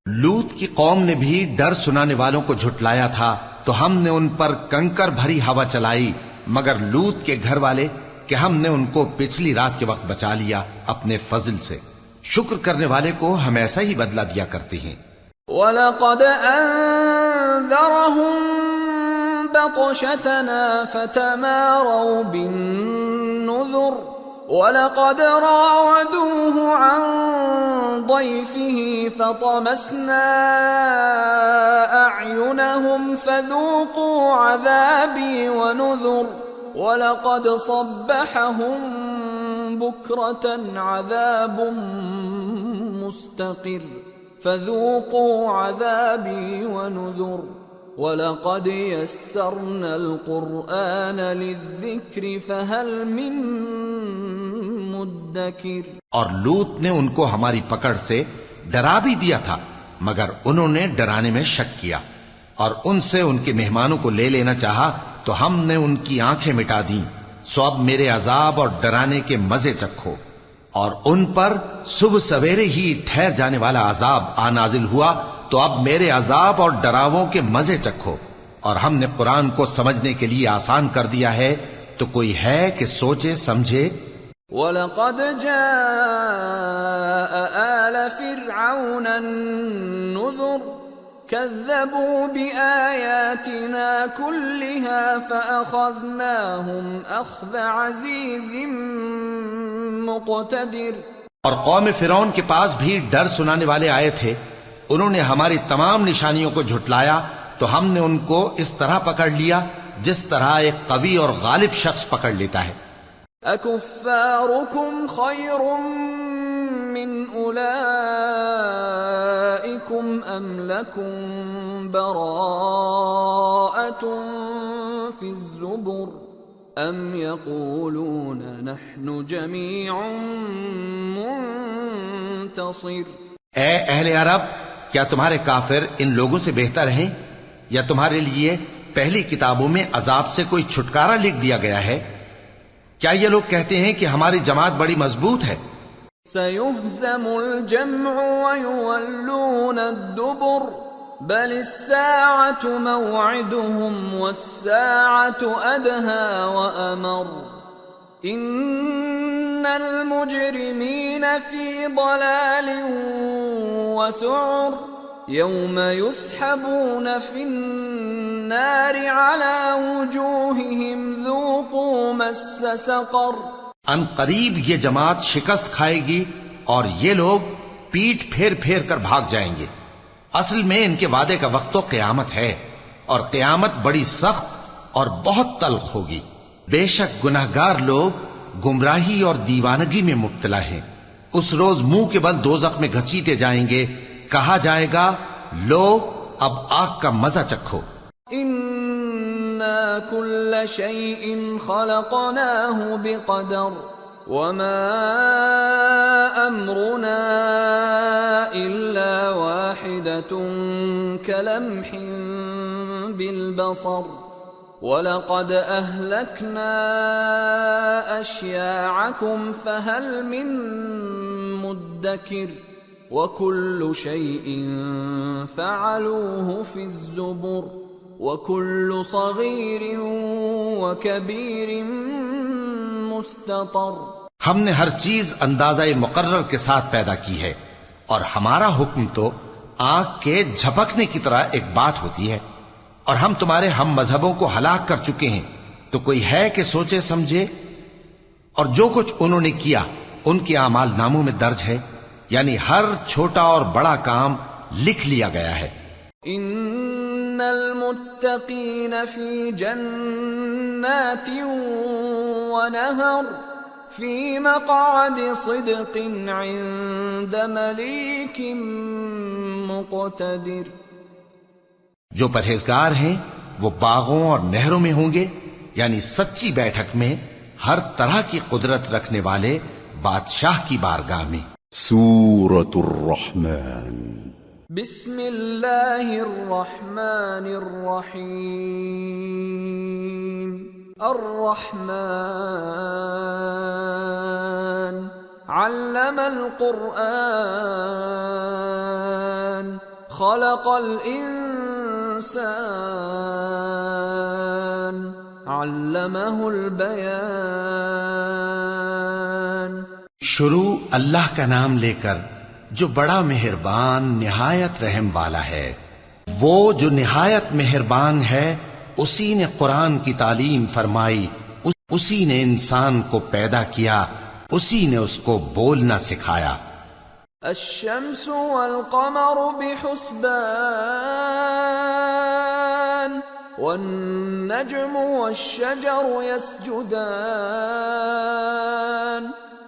لوط کی قوم نے بھی ڈر سنانے والوں کو جھٹلایا تھا، تو ہم نے ان پر کنکر بھری ہوا چلائی، مگر لوط کے گھر والے کہ ہم نے ان کو پچھلی رات کے وقت بچا لیا اپنے فضل سے۔ شکر کرنے والے کو ہم ایسا ہی بدلہ دیا کرتے ہیں۔ وَلَقَدْ أَنذَرَهُم بَطْشَتَنَا فَتَمَارَوْا بِالنُّذُرِ وَلَقَدْ رَاوَدُوهُ عَن ضَيْفِهِ فَطَمَسْنَا أَعْيُنَهُمْ فَذُوقُوا عَذَابِي وَنُذُرِ وَلَقَدْ صَبَّحَهُم بُكْرَةً عَذَابٌ مُسْتَقِرٌّ فَذُوقُوا عَذَابِي وَنُذُرِ وَلَقَدْ يَسَّرْنَا الْقُرْآنَ لِلذِّكْرِ فَهَلْ مِن مُدَّكِرٍ۔ اور لوط نے ان کو ہماری پکڑ سے ڈرا بھی دیا تھا، مگر انہوں نے ڈرانے میں شک کیا، اور ان سے ان کے مہمانوں کو لے لینا چاہا تو ہم نے ان کی آنکھیں مٹا دیں۔ سو اب میرے عذاب اور ڈرانے کے مزے چکھو۔ اور ان پر صبح سویرے ہی ٹھہر جانے والا عذاب آ نازل ہوا، تو اب میرے عذاب اور ڈراووں کے مزے چکھو۔ اور ہم نے قرآن کو سمجھنے کے لیے آسان کر دیا ہے، تو کوئی ہے کہ سوچے سمجھے؟ وَلَقَدْ جَاءَ آلَ فِرْعَوْنَ النُّذُرُ كَذَّبُوا بِآيَاتِنَا كُلِّهَا فَأَخَذْنَاهُمْ أَخْذَ عَزِيزٍ مُقْتَدِرٍ۔ اور قوم فرعون کے پاس بھی ڈر سنانے والے آئے تھے، انہوں نے ہماری تمام نشانیوں کو جھٹلایا، تو ہم نے ان کو اس طرح پکڑ لیا جس طرح ایک قوی اور غالب شخص پکڑ لیتا ہے۔ أَكُفَّارُكُمْ خَيْرٌ مِّنْ أُولَئِكُمْ أَمْ لَكُمْ بَرَاءَةٌ فِي الزُّبُرِ أَمْ يَقُولُونَ نَحْنُ جَمِيعٌ مُنْتَصِرٌ۔ اے اہل عرب، کیا تمہارے کافر ان لوگوں سے بہتر ہیں، یا تمہارے لیے پہلی کتابوں میں عذاب سے کوئی چھٹکارا لکھ دیا گیا ہے؟ کیا یہ لوگ کہتے ہیں کہ ہماری جماعت بڑی مضبوط ہے؟ سَيُهْزَمُ الْجَمْعُ وَيُوَلُّونَ الدُّبُرَ بَلِ السَّاعَةُ مَوْعِدُهُمْ وَالسَّاعَةُ أَدْهَى وَأَمَرُّ إِنَّ الْمُجْرِمِينَ فِي ضَلَالٍ وَسُعُرٍ يَوْمَ يُسْحَبُونَ فِي النَّارِ عَلَى وُجُوهِهِمْ ذُوقُوا مَسَّ سَقَرَ۔ ان قریب یہ جماعت شکست کھائے گی اور یہ لوگ پیٹ پھیر پھیر کر بھاگ جائیں گے۔ اصل میں ان کے وعدے کا وقت تو قیامت ہے، اور قیامت بڑی سخت اور بہت تلخ ہوگی. بے شک گناہگار لوگ گمراہی اور دیوانگی میں مبتلا ہیں. اس روز منہ کے بل دوزخ میں گھسیٹے جائیں گے. کہا جائے گا لو اب آگ کا مزہ چکھو. إنا كل شيء خلقناه بقدر وما أمرنا إلا واحدة كلمح بالبصر وَلَقَدْ أَهْلَكْنَا أَشْيَاعَكُمْ فَهَلْ مِن مُدَّكِرٍ وَكُلُّ شَيْءٍ فَعَلُوهُ فِي الزُّبُرِ وَكُلُّ صَغِيرٍ وَكَبِيرٍ مُسْتَطَرٍ. ہم نے ہر چیز اندازہ مقرر کے ساتھ پیدا کی ہے، اور ہمارا حکم تو آنکھ کے جھپکنے کی طرح ایک بات ہوتی ہے. اور ہم تمہارے ہم مذہبوں کو ہلاک کر چکے ہیں، تو کوئی ہے کہ سوچے سمجھے؟ اور جو کچھ انہوں نے کیا ان کے اعمال ناموں میں درج ہے، یعنی ہر چھوٹا اور بڑا کام لکھ لیا گیا ہے. ان المتقین فی جنات ونہر فی مقعد صدق عند ملیک مقتدر. جو پرہیزگار ہیں وہ باغوں اور نہروں میں ہوں گے، یعنی سچی بیٹھک میں ہر طرح کی قدرت رکھنے والے بادشاہ کی بارگاہ میں. سورة الرحمن. بسم اللہ الرحمن الرحیم. الرحمن علم القرآن خلق الانسان علمہ البیان. شروع اللہ کا نام لے کر جو بڑا مہربان نہایت رحم والا ہے. وہ جو نہایت مہربان ہے اسی نے قرآن کی تعلیم فرمائی، اسی نے انسان کو پیدا کیا، اسی نے اس کو بولنا سکھایا. الشمس والقمر بحسبان والنجم والشجر يسجدان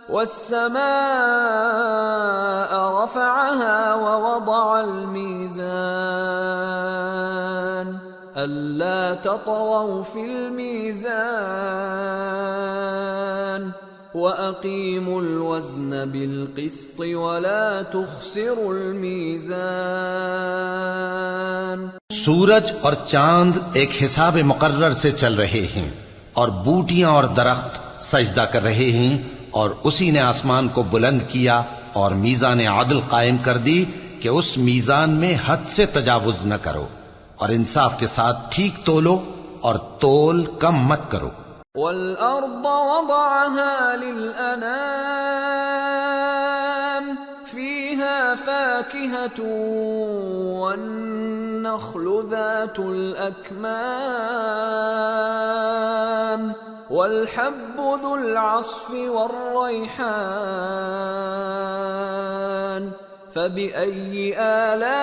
والسماء رفعها ووضع الميزان ألا تطغوا في الميزان وَأَقِيمُوا الْوَزْنَ بِالْقِسْطِ وَلَا تُخْسِرُوا الْمِيزَانَ. سورج اور چاند ایک حساب مقرر سے چل رہے ہیں، اور بوٹیاں اور درخت سجدہ کر رہے ہیں، اور اسی نے آسمان کو بلند کیا اور میزان عدل قائم کر دی کہ اس میزان میں حد سے تجاوز نہ کرو، اور انصاف کے ساتھ ٹھیک تولو اور تول کم مت کرو. وَالْأَرْضَ وَضَعَهَا لِلْأَنَامِ فِيهَا فَاكِهَةٌ وَالنَّخْلُ ذَاتُ الْأَكْمَامِ وَالْحَبُّ ذُو الْعَصْفِ وَالرَّيْحَانُ فَبِأَيِّ آلَاءِ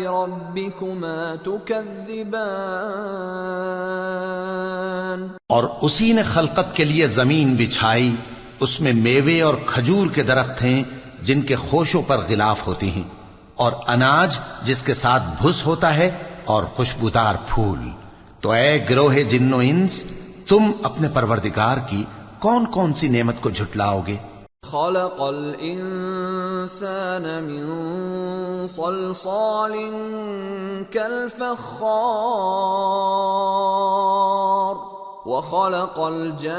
رَبِّكُمَا تُكَذِّبَانِ. اور اسی نے خلقت کے لیے زمین بچھائی، اس میں میوے اور کھجور کے درخت ہیں جن کے خوشوں پر غلاف ہوتے ہیں، اور اناج جس کے ساتھ بھس ہوتا ہے، اور خوشبودار پھول. تو اے گروہ جن و انس، تم اپنے پروردگار کی کون کون سی نعمت کو جھٹلاؤ گے؟ خلق الانسان من صلصال كالفخار وخلق الجان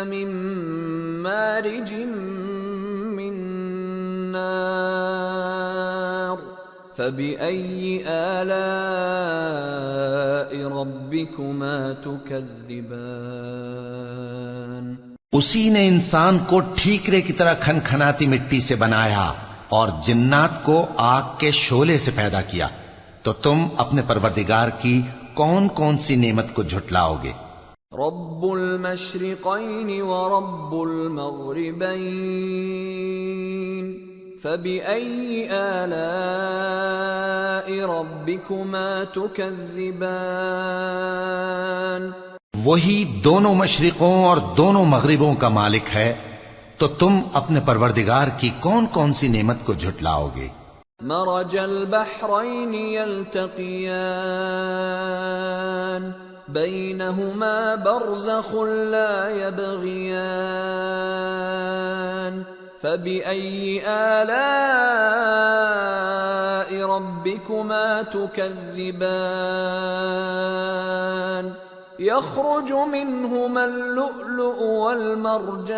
من مارج من نار فبأي آلاء ربكما تكذبان. اسی نے انسان کو ٹھیکرے کی طرح کھنکھناتی مٹی سے بنایا اور جنات کو آگ کے شعلے سے پیدا کیا. تو تم اپنے پروردگار کی کون کون سی نعمت کو جھٹلاؤ گے؟ رب المشرقین ورب المغربین فبأي آلاء ربكما تكذبان وہی دونوں مشرقوں اور دونوں مغربوں کا مالک ہے، تو تم اپنے پروردگار کی کون کون سی نعمت کو جھٹلاؤ گے؟ مرج البحرين يلتقيان بينهما برزخ لا يبغيان فبأي آلاء ربكما تكذبان يخرج منهما اللؤلؤ والمرجان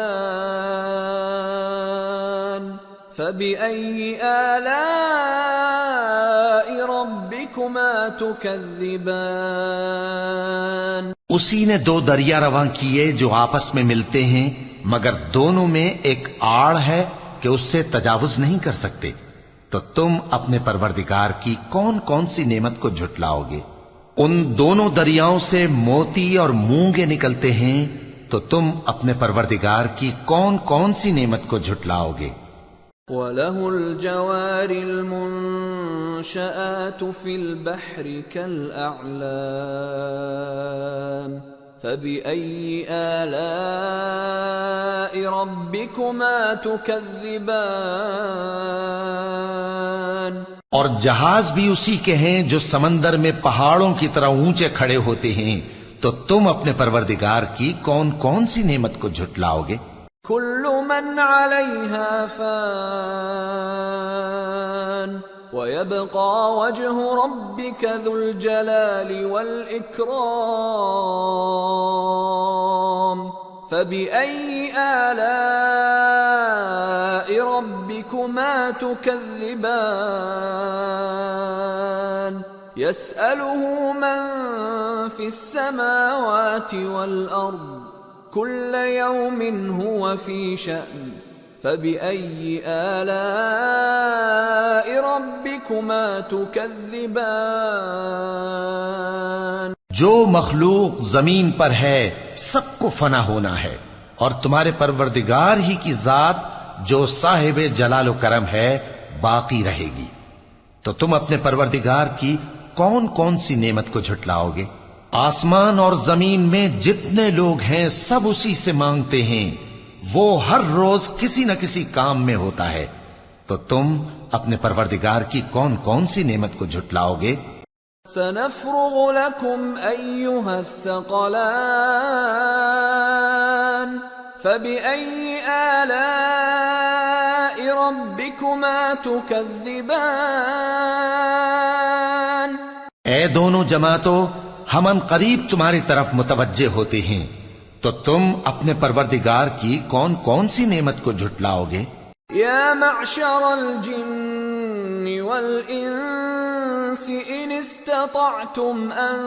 فبأي آلاء ربكما تكذبان اسی نے دو دریا رواں کیے جو آپس میں ملتے ہیں، مگر دونوں میں ایک آڑ ہے کہ اس سے تجاوز نہیں کر سکتے، تو تم اپنے پروردگار کی کون کون سی نعمت کو جھٹلاؤ گے؟ ان دونوں دریاؤں سے موتی اور مونگے نکلتے ہیں، تو تم اپنے پروردگار کی کون کون سی نعمت کو جھٹلاؤ گے؟ وَلَهُ الْجَوَارِ الْمُنشَآتُ فِي الْبَحْرِ كَالْأَعْلَامِ فَبِأَيِّ آلَاءِ رَبِّكُمَا تُكَذِّبَانِ اور جہاز بھی اسی کے ہیں جو سمندر میں پہاڑوں کی طرح اونچے کھڑے ہوتے ہیں، تو تم اپنے پروردگار کی کون کون سی نعمت کو جھٹلاؤ گے؟ كل من عليها فان ويبقى وجه ربك ذو الجلال والإكرام فبأي آلاء ربكما تكذبان يسأله من في السماوات والأرض كل يوم هو في شأن فبأي آلاء ربكما تكذبان جو مخلوق زمین پر ہے سب کو فنا ہونا ہے، اور تمہارے پروردگار ہی کی ذات جو صاحب جلال و کرم ہے باقی رہے گی، تو تم اپنے پروردگار کی کون کون سی نعمت کو جھٹلاؤ گے؟ آسمان اور زمین میں جتنے لوگ ہیں سب اسی سے مانگتے ہیں، وہ ہر روز کسی نہ کسی کام میں ہوتا ہے، تو تم اپنے پروردگار کی کون کون سی نعمت کو جھٹلاؤ گے؟ سنفرغ لكم أيها الثقلان فبأي آلاء ربكما تكذبان اے دونوں جماعتوں، ہم ان قریب تمہاری طرف متوجہ ہوتے ہیں، تو تم اپنے پروردگار کی کون کون سی نعمت کو جھٹلاؤ گے؟ يا معشر الجن والإنس إن استطعتم أن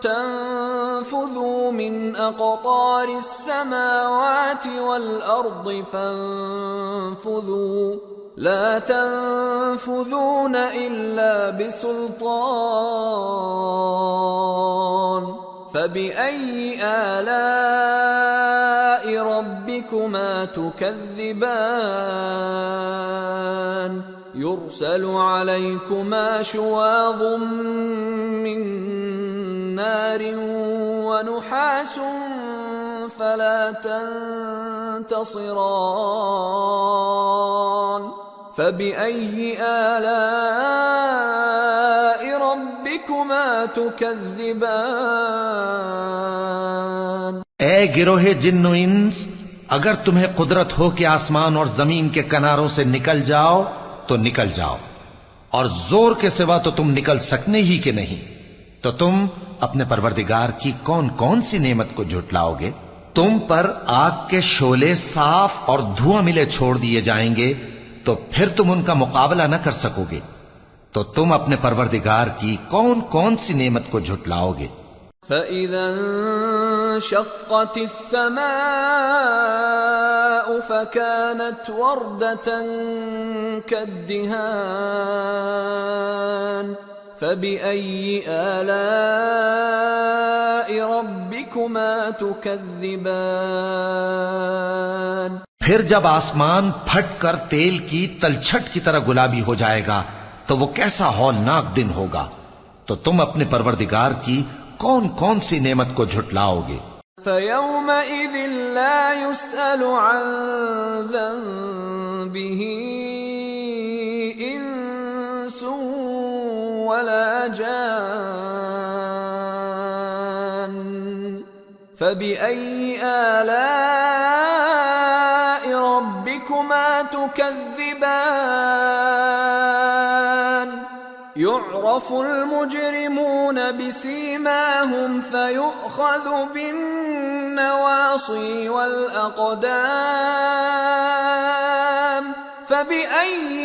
تنفذوا من أقطار السماوات والأرض فانفذوا لا تنفذون إلا بسلطان فبأي آلاء ربكما تكذبان يرسل عليكما شواظ من نار ونحاس فلا تنتصران فبأي آلاء ربكما تكذبان اے گروہ جن و انس، اگر تمہیں قدرت ہو کہ آسمان اور زمین کے کناروں سے نکل جاؤ تو نکل جاؤ، اور زور کے سوا تو تم نکل سکنے ہی کہ نہیں، تو تم اپنے پروردگار کی کون کون سی نعمت کو جھٹلاؤ گے؟ تم پر آگ کے شعلے صاف اور دھواں ملے چھوڑ دیے جائیں گے، تو پھر تم ان کا مقابلہ نہ کر سکو گے، تو تم اپنے پروردگار کی کون کون سی نعمت کو جھٹلاؤ گے؟ فَإِذَا انشَقَّتِ السَّمَاءُ فَكَانَتْ وَرْدَةً كَالدِّهَانِ فَبِأَيِّ آلَاءِ رَبِّكُمَا تُكَذِّبَانِ پھر جب آسمان پھٹ کر تیل کی تلچھٹ کی طرح گلابی ہو جائے گا تو وہ کیسا ہولناک دن ہوگا. تو تم اپنے پروردگار کی کون کون سی نعمت کو جھٹلاؤ گے؟ فَيَوْمَئِذٍ لَا يُسْأَلُ عَنْ ذَنبِهِ إِنسٌ وَلَا جَانٌّ فَبِأَيِّ آلَاءِ رَبِّكُمَا تُكَذِّبَانِ يُعْرَفُ الْمُجْرِمُونَ بِسِيمَاهُمْ فَيُؤْخَذُ بِالنَّوَاصِي وَالْأَقْدَامِ فَبِأَيِّ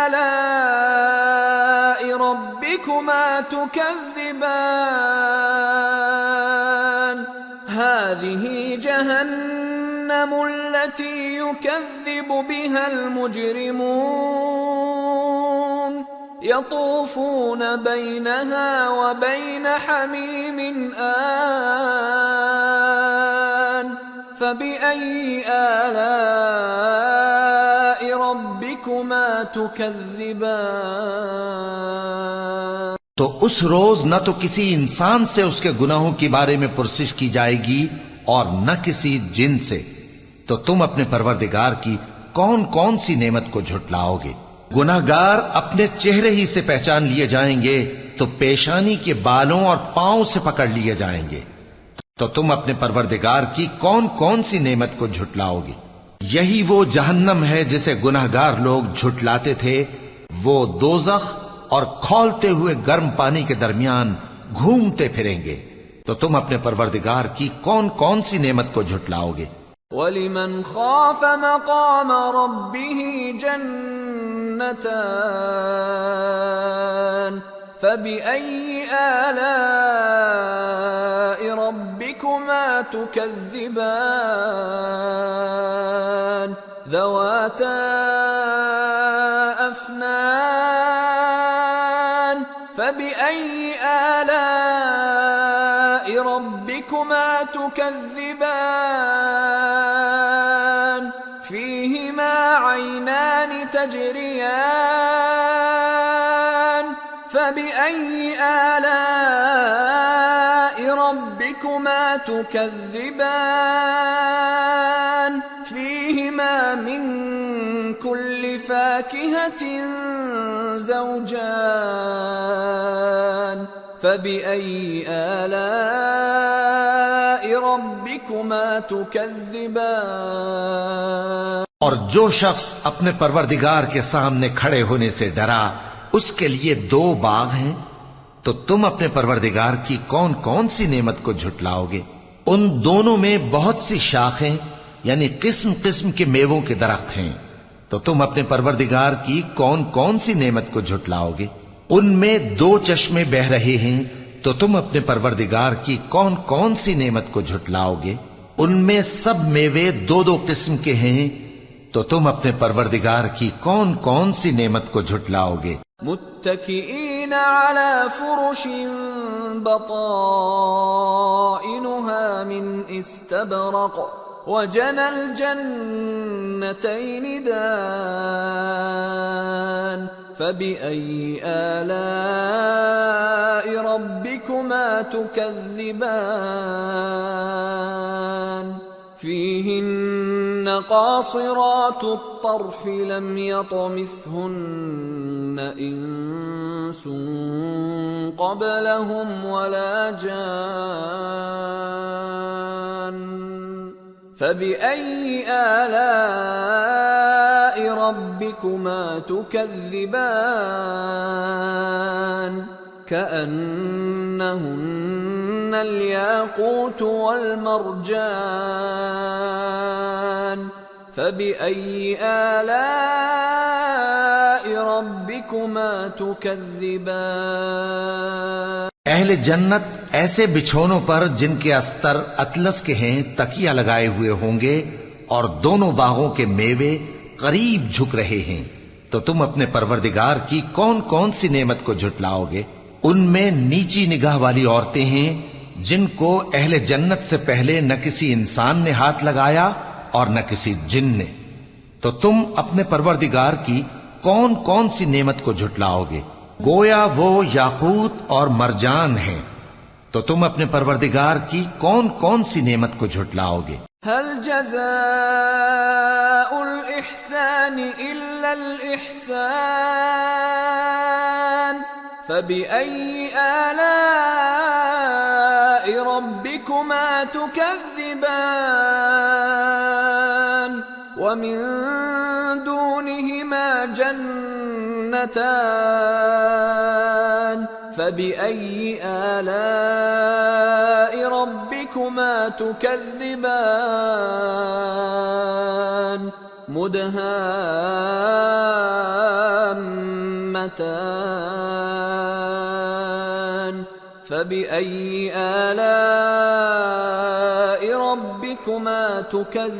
آلَاءِ رَبِّكُمَا تُكَذِّبَانِ هَذِهِ جَهَنَّمُ الَّتِي يُكَذِّبُ بِهَا الْمُجْرِمُونَ يطوفون بينها وبين حميم آن فبأي آلاء ربكما تكذبان. تو اس روز نہ تو کسی انسان سے اس کے گناہوں کے بارے میں پرسش کی جائے گی اور نہ کسی جن سے. تو تم اپنے پروردگار کی کون کون سی نعمت کو جھٹلاؤ گے؟ گناہگار اپنے چہرے ہی سے پہچان لیے جائیں گے تو پیشانی کے بالوں اور پاؤں سے پکڑ لیے جائیں گے. تو تم اپنے پروردگار کی کون کون سی نعمت کو جھٹلاؤ گے؟ یہی وہ جہنم ہے جسے گناہگار لوگ جھٹلاتے تھے. وہ دوزخ اور کھولتے ہوئے گرم پانی کے درمیان گھومتے پھریں گے. تو تم اپنے پروردگار کی کون کون سی نعمت کو جھٹلاؤ گے؟ وَلِمَنْ خَافَ مَقَامَ رَبِّهِ جَنَّتَانِ فَبِأَيِّ آلَاءِ رَبِّكُمَا تُكَذِّبَانِ ذَوَاتَا أَفْنَانٍ فَبِأَيِّ آلَاءِ رَبِّكُمَا تُكَذِّبَانِ فِيهِمَا عَيْنَانِ تَجْرِيَانِ فَبِأَيِّ آلَاءِ رَبِّكُمَا تُكَذِّبَانِ فِيهِمَا مِن كُلِّ فَاكِهَةٍ زَوْجَانِ فَبِأَيِّ آلَاءِ رَبِّكُمَا تُكَذِّبَانِ. اور جو شخص اپنے پروردگار کے سامنے کھڑے ہونے سے ڈرا اس کے لیے 2 باغ ہیں. تو تم اپنے پروردگار کی کون کون سی نعمت کو جھٹلاؤ گے؟ ان دونوں میں بہت سی شاخیں یعنی قسم قسم کے میووں کے درخت ہیں. تو تم اپنے پروردگار کی کون کون سی نعمت کو جھٹلاؤ گے؟ ان میں 2 چشمے بہ رہے ہیں. تو تم اپنے پروردگار کی کون کون سی نعمت کو جھٹلاؤ گے؟ ان میں سب میوے 2 قسم کے ہیں. تو تم اپنے پروردگار کی کون کون سی نعمت کو جھٹلاؤ گے؟ متكئين على فرش بطائنها من استبرق وجنى الجنتين دان فبأي آلاء ربكما تكذبان فيهن قاصرات الطرف لم يطمثهن إنس قبلهم ولا جان فبأي آلاء ربكما تكذبان كأنهن الياقوت والمرجان فبأي آلاء ربكما تكذبان. اہل جنت ایسے بچھونوں پر جن کے استر اطلس کے ہیں تکیہ لگائے ہوئے ہوں گے اور دونوں باغوں کے میوے قریب جھک رہے ہیں. تو تم اپنے پروردگار کی کون کون سی نعمت کو جھٹلاؤ گے؟ ان میں نیچی نگاہ والی عورتیں ہیں جن کو اہل جنت سے پہلے نہ کسی انسان نے ہاتھ لگایا اور نہ کسی جن نے. تو تم اپنے پروردگار کی کون کون سی نعمت کو جھٹلاؤ گے؟ گویا وہ یاقوت اور مرجان ہیں، تو تم اپنے پروردگار کی کون کون سی نعمت کو جھٹلاؤ گے؟ هل جزاء الإحسان إلا الإحسان فبأي آلاء ربكما تكذبان ومن دونهما جنتان فبأي آلاء ربكما تكذبان مدهامتان فبأي آلاء ربكما تكذبان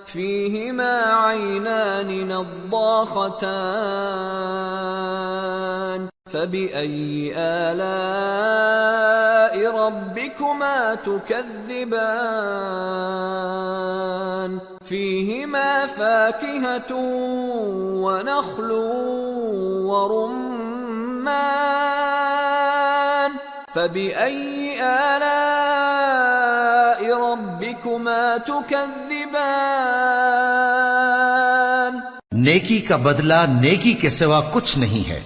فيهما عينان نضاختان فبأي آلاء ربكما تكذبان فيهما فاكهة ونخل ورمان فبأي آلاء ربكما تكذبان نیکی کا بدلہ نیکی کے سوا کچھ نہیں ہے،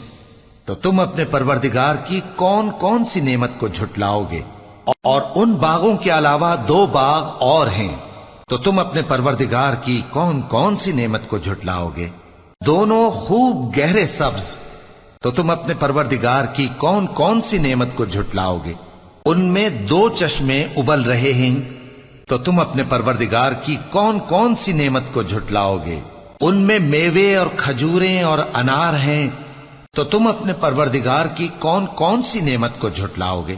تو تم اپنے پروردگار کی کون کون سی نعمت کو جھٹلاؤ گے؟ اور ان باغوں کے علاوہ 2 باغ اور ہیں، تو تم اپنے پروردگار کی کون کون سی نعمت کو جھٹلاؤ گے؟ دونوں خوب گہرے سبز، تو تم اپنے پروردگار کی کون کون سی نعمت کو جھٹلاؤ گے؟ ان میں 2 چشمے ابل رہے ہیں، تو تم اپنے پروردگار کی کون کون سی نعمت کو جھٹلاؤ گے؟ ان میں میوے اور کھجوریں اور انار ہیں، تو تم اپنے پروردگار کی کون کون سی نعمت کو جھٹلاؤ گے؟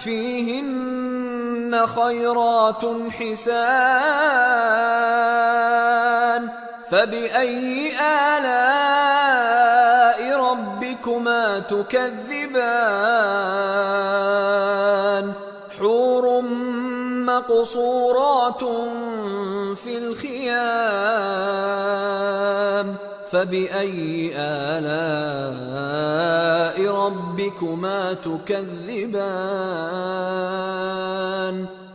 فیہن خیرات حسان فبأي آلاء ربكما تكذبان حور مقصورات في الخيام فبأي آلاء ربكما تكذبان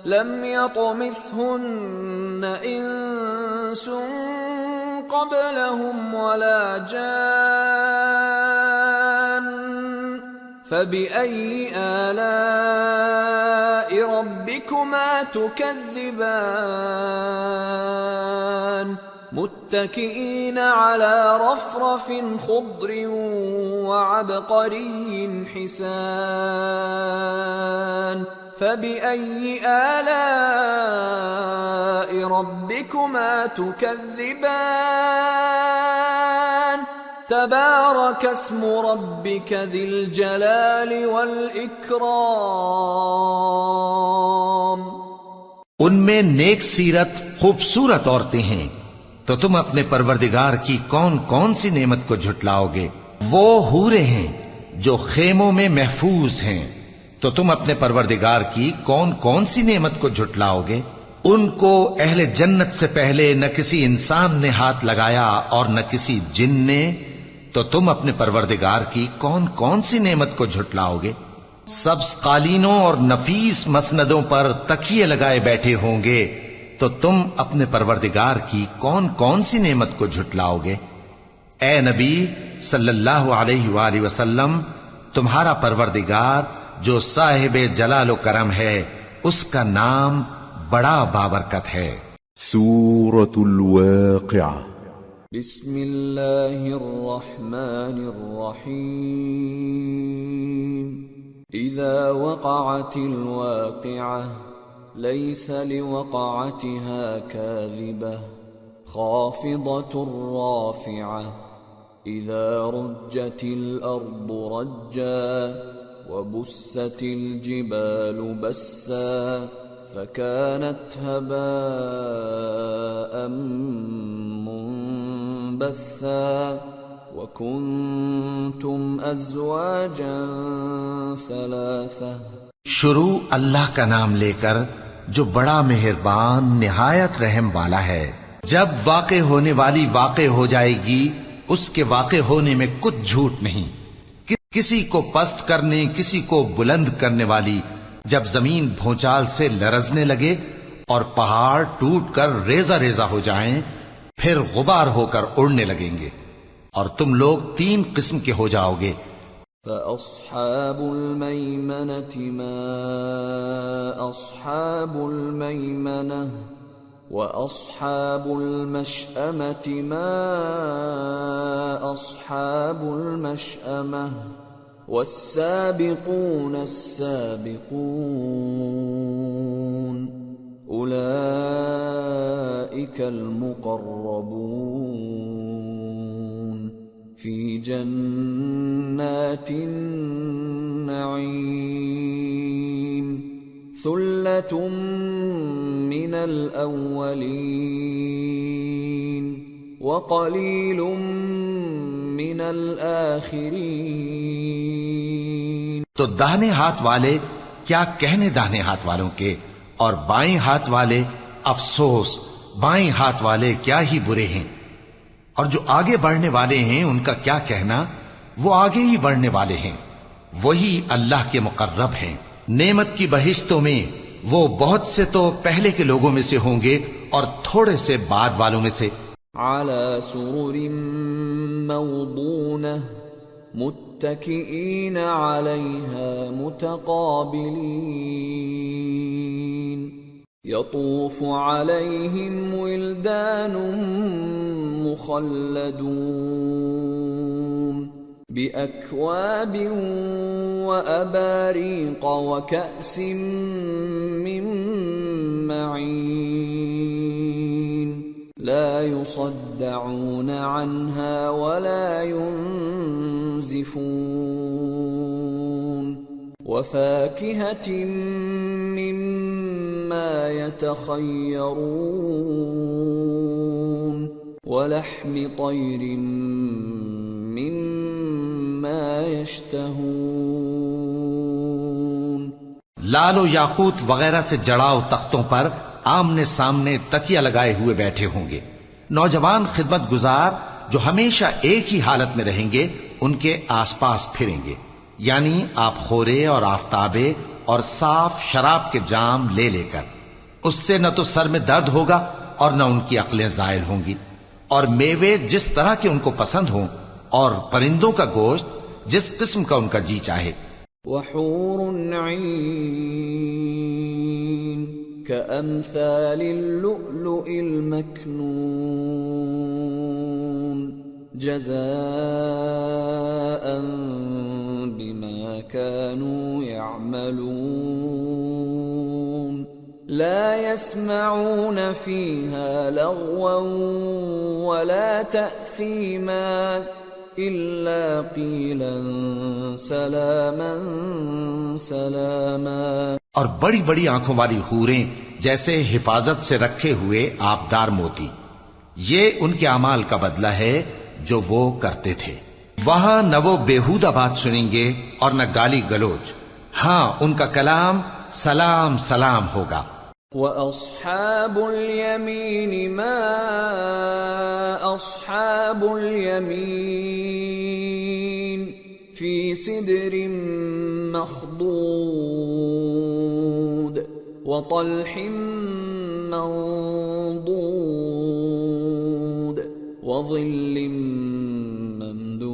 لم يطمثهن إنس قبلهم ولا جان فبأي آلاء ربكما تكذبان متكئين على رفرف خضر وعبقري حسان فبأي آلاء ربكما تكذبان تبارك اسم ربك ذي الجلال والإكرام ان میں نیک سیرت خوبصورت عورتیں ہیں، تو تم اپنے پروردگار کی کون کون سی نعمت کو جھٹلاؤ گے؟ وہ حوریں ہیں جو خیموں میں محفوظ ہیں، تو تم اپنے پروردگار کی کون کون سی نعمت کو جھٹلاؤ گے؟ ان کو اہل جنت سے پہلے نہ کسی انسان نے ہاتھ لگایا اور نہ کسی جن نے، تو تم اپنے پروردگار کی کون کون سی نعمت کو جھٹلاؤ گے؟ سبز قالینوں اور نفیس مسندوں پر تکیے لگائے بیٹھے ہوں گے، تو تم اپنے پروردگار کی کون کون سی نعمت کو جھٹلاؤ گے؟ اے نبی صلی اللہ علیہ وآلہ وسلم، تمہارا پروردگار جو صاحب جلال و کرم ہے، اس کا نام بڑا بابرکت ہے۔ سورة الواقعة بسم اللہ الرحمن الرحیم اذا وقعت الواقعة ليس لوقعتها كاذبة خافضة رافعة إذا رجت الأرض رجا وبست الجبال بسا فكانت هباء منبثا وكنتم أزواجا ثلاثة شروع اللہ کا نام لے کر جو بڑا مہربان نہایت رحم والا ہے۔ جب واقع ہونے والی واقع ہو جائے گی، اس کے واقع ہونے میں کچھ جھوٹ نہیں، کسی کو پست کرنے کسی کو بلند کرنے والی، جب زمین بھونچال سے لرزنے لگے اور پہاڑ ٹوٹ کر ریزہ ریزہ ہو جائیں، پھر غبار ہو کر اڑنے لگیں گے، اور تم لوگ 3 قسم کے ہو جاؤ گے۔ فأصحاب الميمنة ما أصحاب الميمنة وأصحاب المشأمة ما أصحاب المشأمة والسابقون السابقون أولئك المقربون في جنات النعيم ثلة من الأولين وقليل من الآخرين۔ تو داہنے ہاتھ والے کیا کہنے داہنے ہاتھ والوں کے، اور بائیں ہاتھ والے افسوس بائیں ہاتھ والے کیا ہی برے ہیں، اور جو آگے بڑھنے والے ہیں ان کا کیا کہنا، وہ آگے ہی بڑھنے والے ہیں، وہی اللہ کے مقرب ہیں۔ نعمت کی بہشتوں میں وہ بہت سے تو پہلے کے لوگوں میں سے ہوں گے اور تھوڑے سے بعد والوں میں سے۔ على سرر موضونة متكئين عليها متقابلين يطوف عليهم ولدان مخلدون بأكواب وأباريق وكأس من معين لا يصدعون عنها ولا ينزفون وفاكهة مما يتخيرون ولحم طير مما يشتهون۔ لال و یاقوت وغیرہ سے جڑاؤ تختوں پر آمنے سامنے تکیہ لگائے ہوئے بیٹھے ہوں گے۔ نوجوان خدمت گزار جو ہمیشہ ایک ہی حالت میں رہیں گے ان کے آس پاس پھریں گے، یعنی آپ خورے اور آفتابے اور صاف شراب کے جام لے لے کر۔ اس سے نہ تو سر میں درد ہوگا اور نہ ان کی عقلیں زائل ہوں گی، اور میوے جس طرح کے ان کو پسند ہوں، اور پرندوں کا گوشت جس قسم کا ان کا جی چاہے۔ وحور عین كأمثال اللؤلؤ المكنون جزاء بما كانوا يعملون لا يسمعون فيها لغوا ولا تأثيما إلا قيلا سلاما سلاما۔ اور بڑی بڑی آنکھوں والی حوریں جیسے حفاظت سے رکھے ہوئے آبدار موتی، یہ ان کے اعمال کا بدلہ ہے جو وہ کرتے تھے۔ وہاں نہ وہ بیہودہ بات سنیں گے اور نہ گالی گلوچ، ہاں ان کا کلام سلام سلام ہوگا۔ وَأَصْحَابُ الْيَمِينِ مَا أَصْحَابُ الْيَمِينِ فِي سِدْرٍ مَّخْضُودٍ وَطَلْحٍ مَّنضُودٍ وَظِلٍّ مَّمْدُودٍ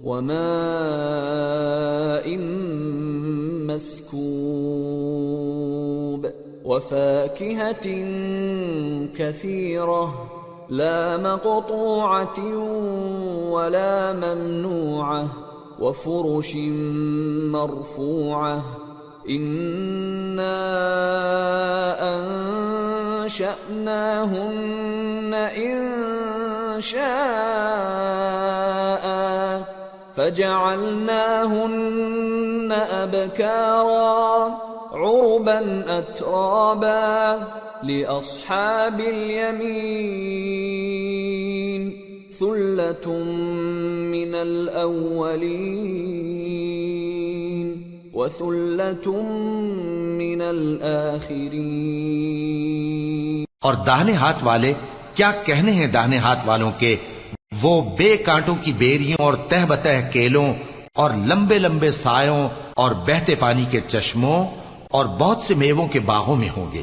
وَمَاءٍ مسكوب وفاكهة كثيرة لا مقطوعة ولا ممنوعة وفرش مرفوعة إنا أنشأناهن إنشاء فجعلناهن أبكارا عربا أترابا لأصحاب اليمين ثلة من الأولين وثلة من الآخرين. اور داہنے ہاتھ والے کیا کہنے ہیں داہنے ہاتھ والوں کے، وہ بے کانٹوں کی بیریوں اور تہ بتہ کیلوں اور لمبے لمبے سایوں اور بہتے پانی کے چشموں اور بہت سے میووں کے باغوں میں ہوں گے،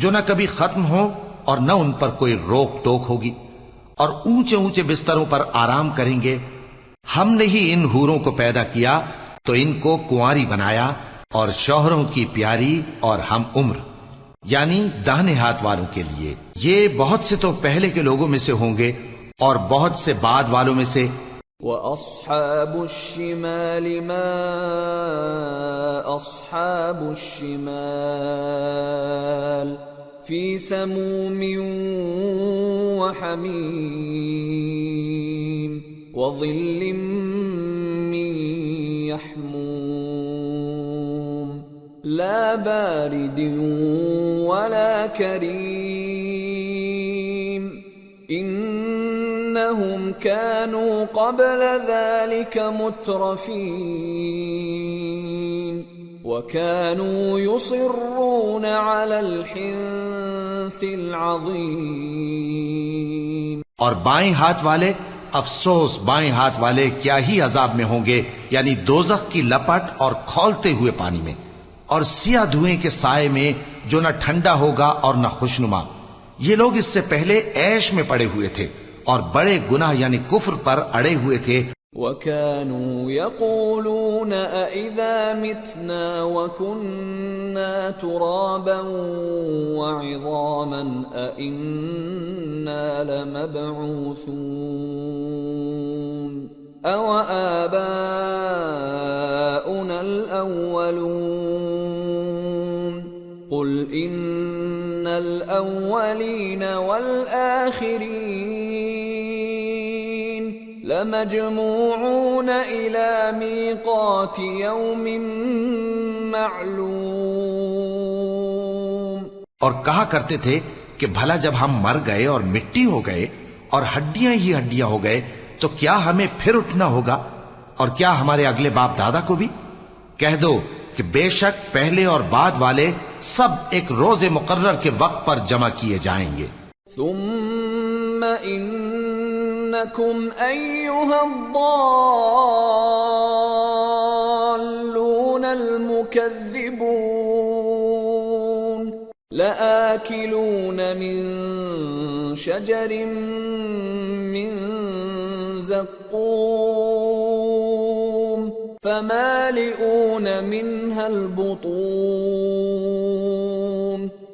جو نہ کبھی ختم ہو اور نہ ان پر کوئی روک ٹوک ہوگی، اور اونچے اونچے بستروں پر آرام کریں گے. ہم نے ہی ان حوروں کو پیدا کیا تو ان کو کنواری بنایا، اور شوہروں کی پیاری اور ہم عمر، یعنی داہنے ہاتھ والوں کے لیے. یہ بہت سے تو پہلے کے لوگوں میں سے ہوں گے اور بہت سے بعد والوں میں سے. وَأَصْحَابُ الشِّمَالِ مَا أَصْحَابُ الشِّمَالِ فِي سَمُومٍ وَحَمِيمٍ وَظِلٍّ مِّن يَحْمُومٍ لَا بَارِدٍ وَلَا كَرِيمٍ إِنَّهُمْ كَانُوا قَبْلَ ذَلِكَ مُتْرَفِينَ وَكَانُوا يُصِرُّونَ عَلَى الْحِنثِ الْعَظِيمِ. اور بائیں ہاتھ والے، افسوس بائیں ہاتھ والے کیا ہی عذاب میں ہوں گے، یعنی دوزخ کی لپٹ اور کھولتے ہوئے پانی میں، اور سیاہ دھوئیں کے سائے میں جو نہ ٹھنڈا ہوگا اور نہ خوشنما. یہ لوگ اس سے پہلے عیش میں پڑے ہوئے تھے اور بڑے گناہ یعنی کفر پر اڑے ہوئے تھے. وَكَانُوا يَقُولُونَ أَإِذَا مِتْنَا وَكُنَّا تُرَابًا وَعِظَامًا أَإِنَّا لَمَبْعُوثُونَ أَوَآبَاؤُنَا الْأَوَّلُونَ قُلْ إِنَّ الْأَوَّلِينَ وَالْآخِرِينَ لَمَجْمُوعُونَ إِلَى مِيقَاتِ يَوْمٍ مَّعْلُومٍ. اور کہا کرتے تھے کہ بھلا جب ہم مر گئے اور مٹی ہو گئے اور ہڈیاں ہی ہڈیاں ہو گئے تو کیا ہمیں پھر اٹھنا ہوگا، اور کیا ہمارے اگلے باپ دادا کو بھی؟ کہہ دو کہ بے شک پہلے اور بعد والے سب ایک روز مقرر کے وقت پر جمع کیے جائیں گے. ثم انکم ایھا الضالون المکذبون لآکلون من شجر من زقوم فمالئون منها البطون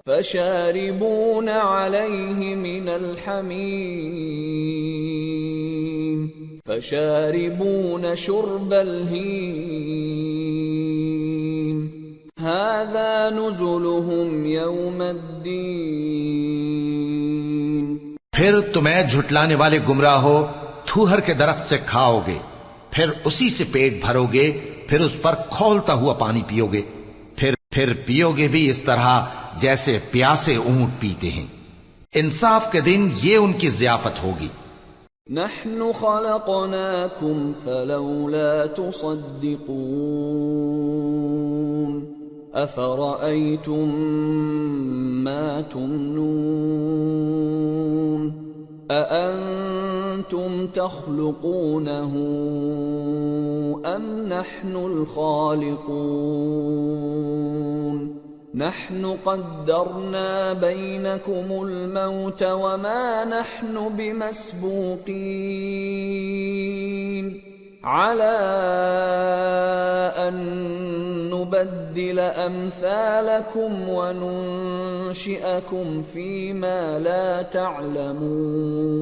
فشاربون عليه من الحميم فشاربون شرب الهيم هذا نزلهم يوم الدين. پھر تمہیں جھٹلانے والے گمراہ ہو تھوہر کے درخت سے کھاؤ گے، پھر اسی سے پیٹ بھرو گے، پھر اس پر کھولتا ہوا پانی پیو گے، پھر پیو گے بھی اس طرح جیسے پیاسے اونٹ پیتے ہیں. انصاف کے دن یہ ان کی ضیافت ہوگی. نحن خلقناكم فلولا تصدقون أفرأيتم ما تمنون أأنتم تخلقونه أم نحن الخالقون نحن قدرنا بينكم الموت وما نحن بمسبوقين على أن نبدل أمثالكم وننشئكم فيما لا تعلمون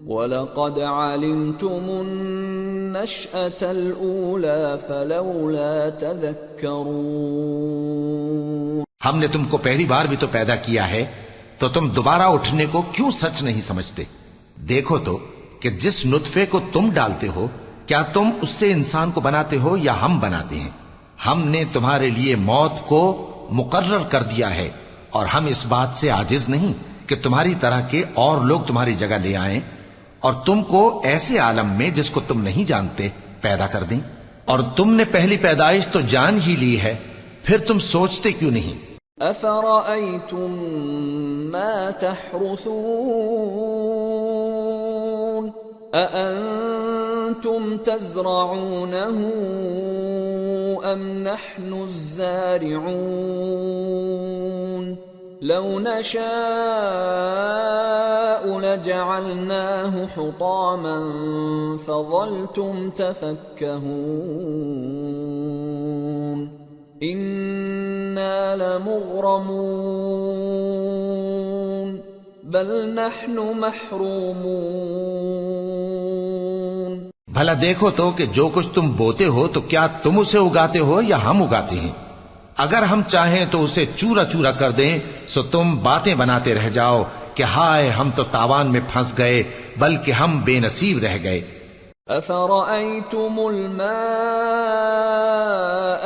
وَلَقَدْ عَلِمْتُمُ النَّشْأَةَ الْأُولَى فَلَوْلَا تَذَكَّرُونَ. ہم نے تم کو پہلی بار بھی تو پیدا کیا ہے، تو تم دوبارہ اٹھنے کو کیوں سچ نہیں سمجھتے؟ دیکھو تو کہ جس نطفے کو تم ڈالتے ہو کیا تم اس سے انسان کو بناتے ہو یا ہم بناتے ہیں؟ ہم نے تمہارے لیے موت کو مقرر کر دیا ہے، اور ہم اس بات سے عاجز نہیں کہ تمہاری طرح کے اور لوگ تمہاری جگہ لے آئیں اور تم کو ایسے عالم میں جس کو تم نہیں جانتے پیدا کر دیں. اور تم نے پہلی پیدائش تو جان ہی لی ہے، پھر تم سوچتے کیوں نہیں؟ أفرأيتم ما تحرثون أأنتم تزرعونه أم نحن الزارعون لو نشاء لجعلناه حطاما فظلتم تفكهون إنا لمغرمون بل نحن محرومون بھلا دیکھو تو کہ جو کچھ تم بوتے ہو تو کیا تم اسے اگاتے ہو یا ہم اگاتے ہیں؟ اگر ہم چاہیں تو اسے چورا چورا کر دیں سو تم باتیں بناتے رہ جاؤ کہ ہائے ہم تو تاوان میں پھنس گئے، بلکہ ہم بے نصیب رہ گئے۔ أفرأيتم الماء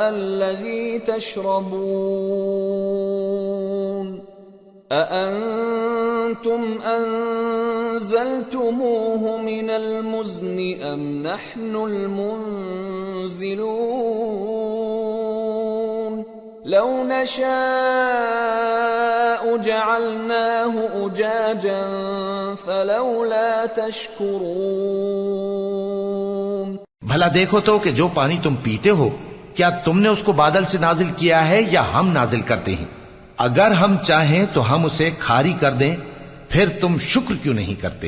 الذي تشربون أأنتم أنزلتموه من المزن أم نحن المنزلون لو نشاء جعلناه أجاجا فلولا تشكرون بھلا دیکھو تو کہ جو پانی تم پیتے ہو کیا تم نے اس کو بادل سے نازل کیا ہے یا ہم نازل کرتے ہیں؟ اگر ہم چاہیں تو ہم اسے کھاری کر دیں، پھر تم شکر کیوں نہیں کرتے؟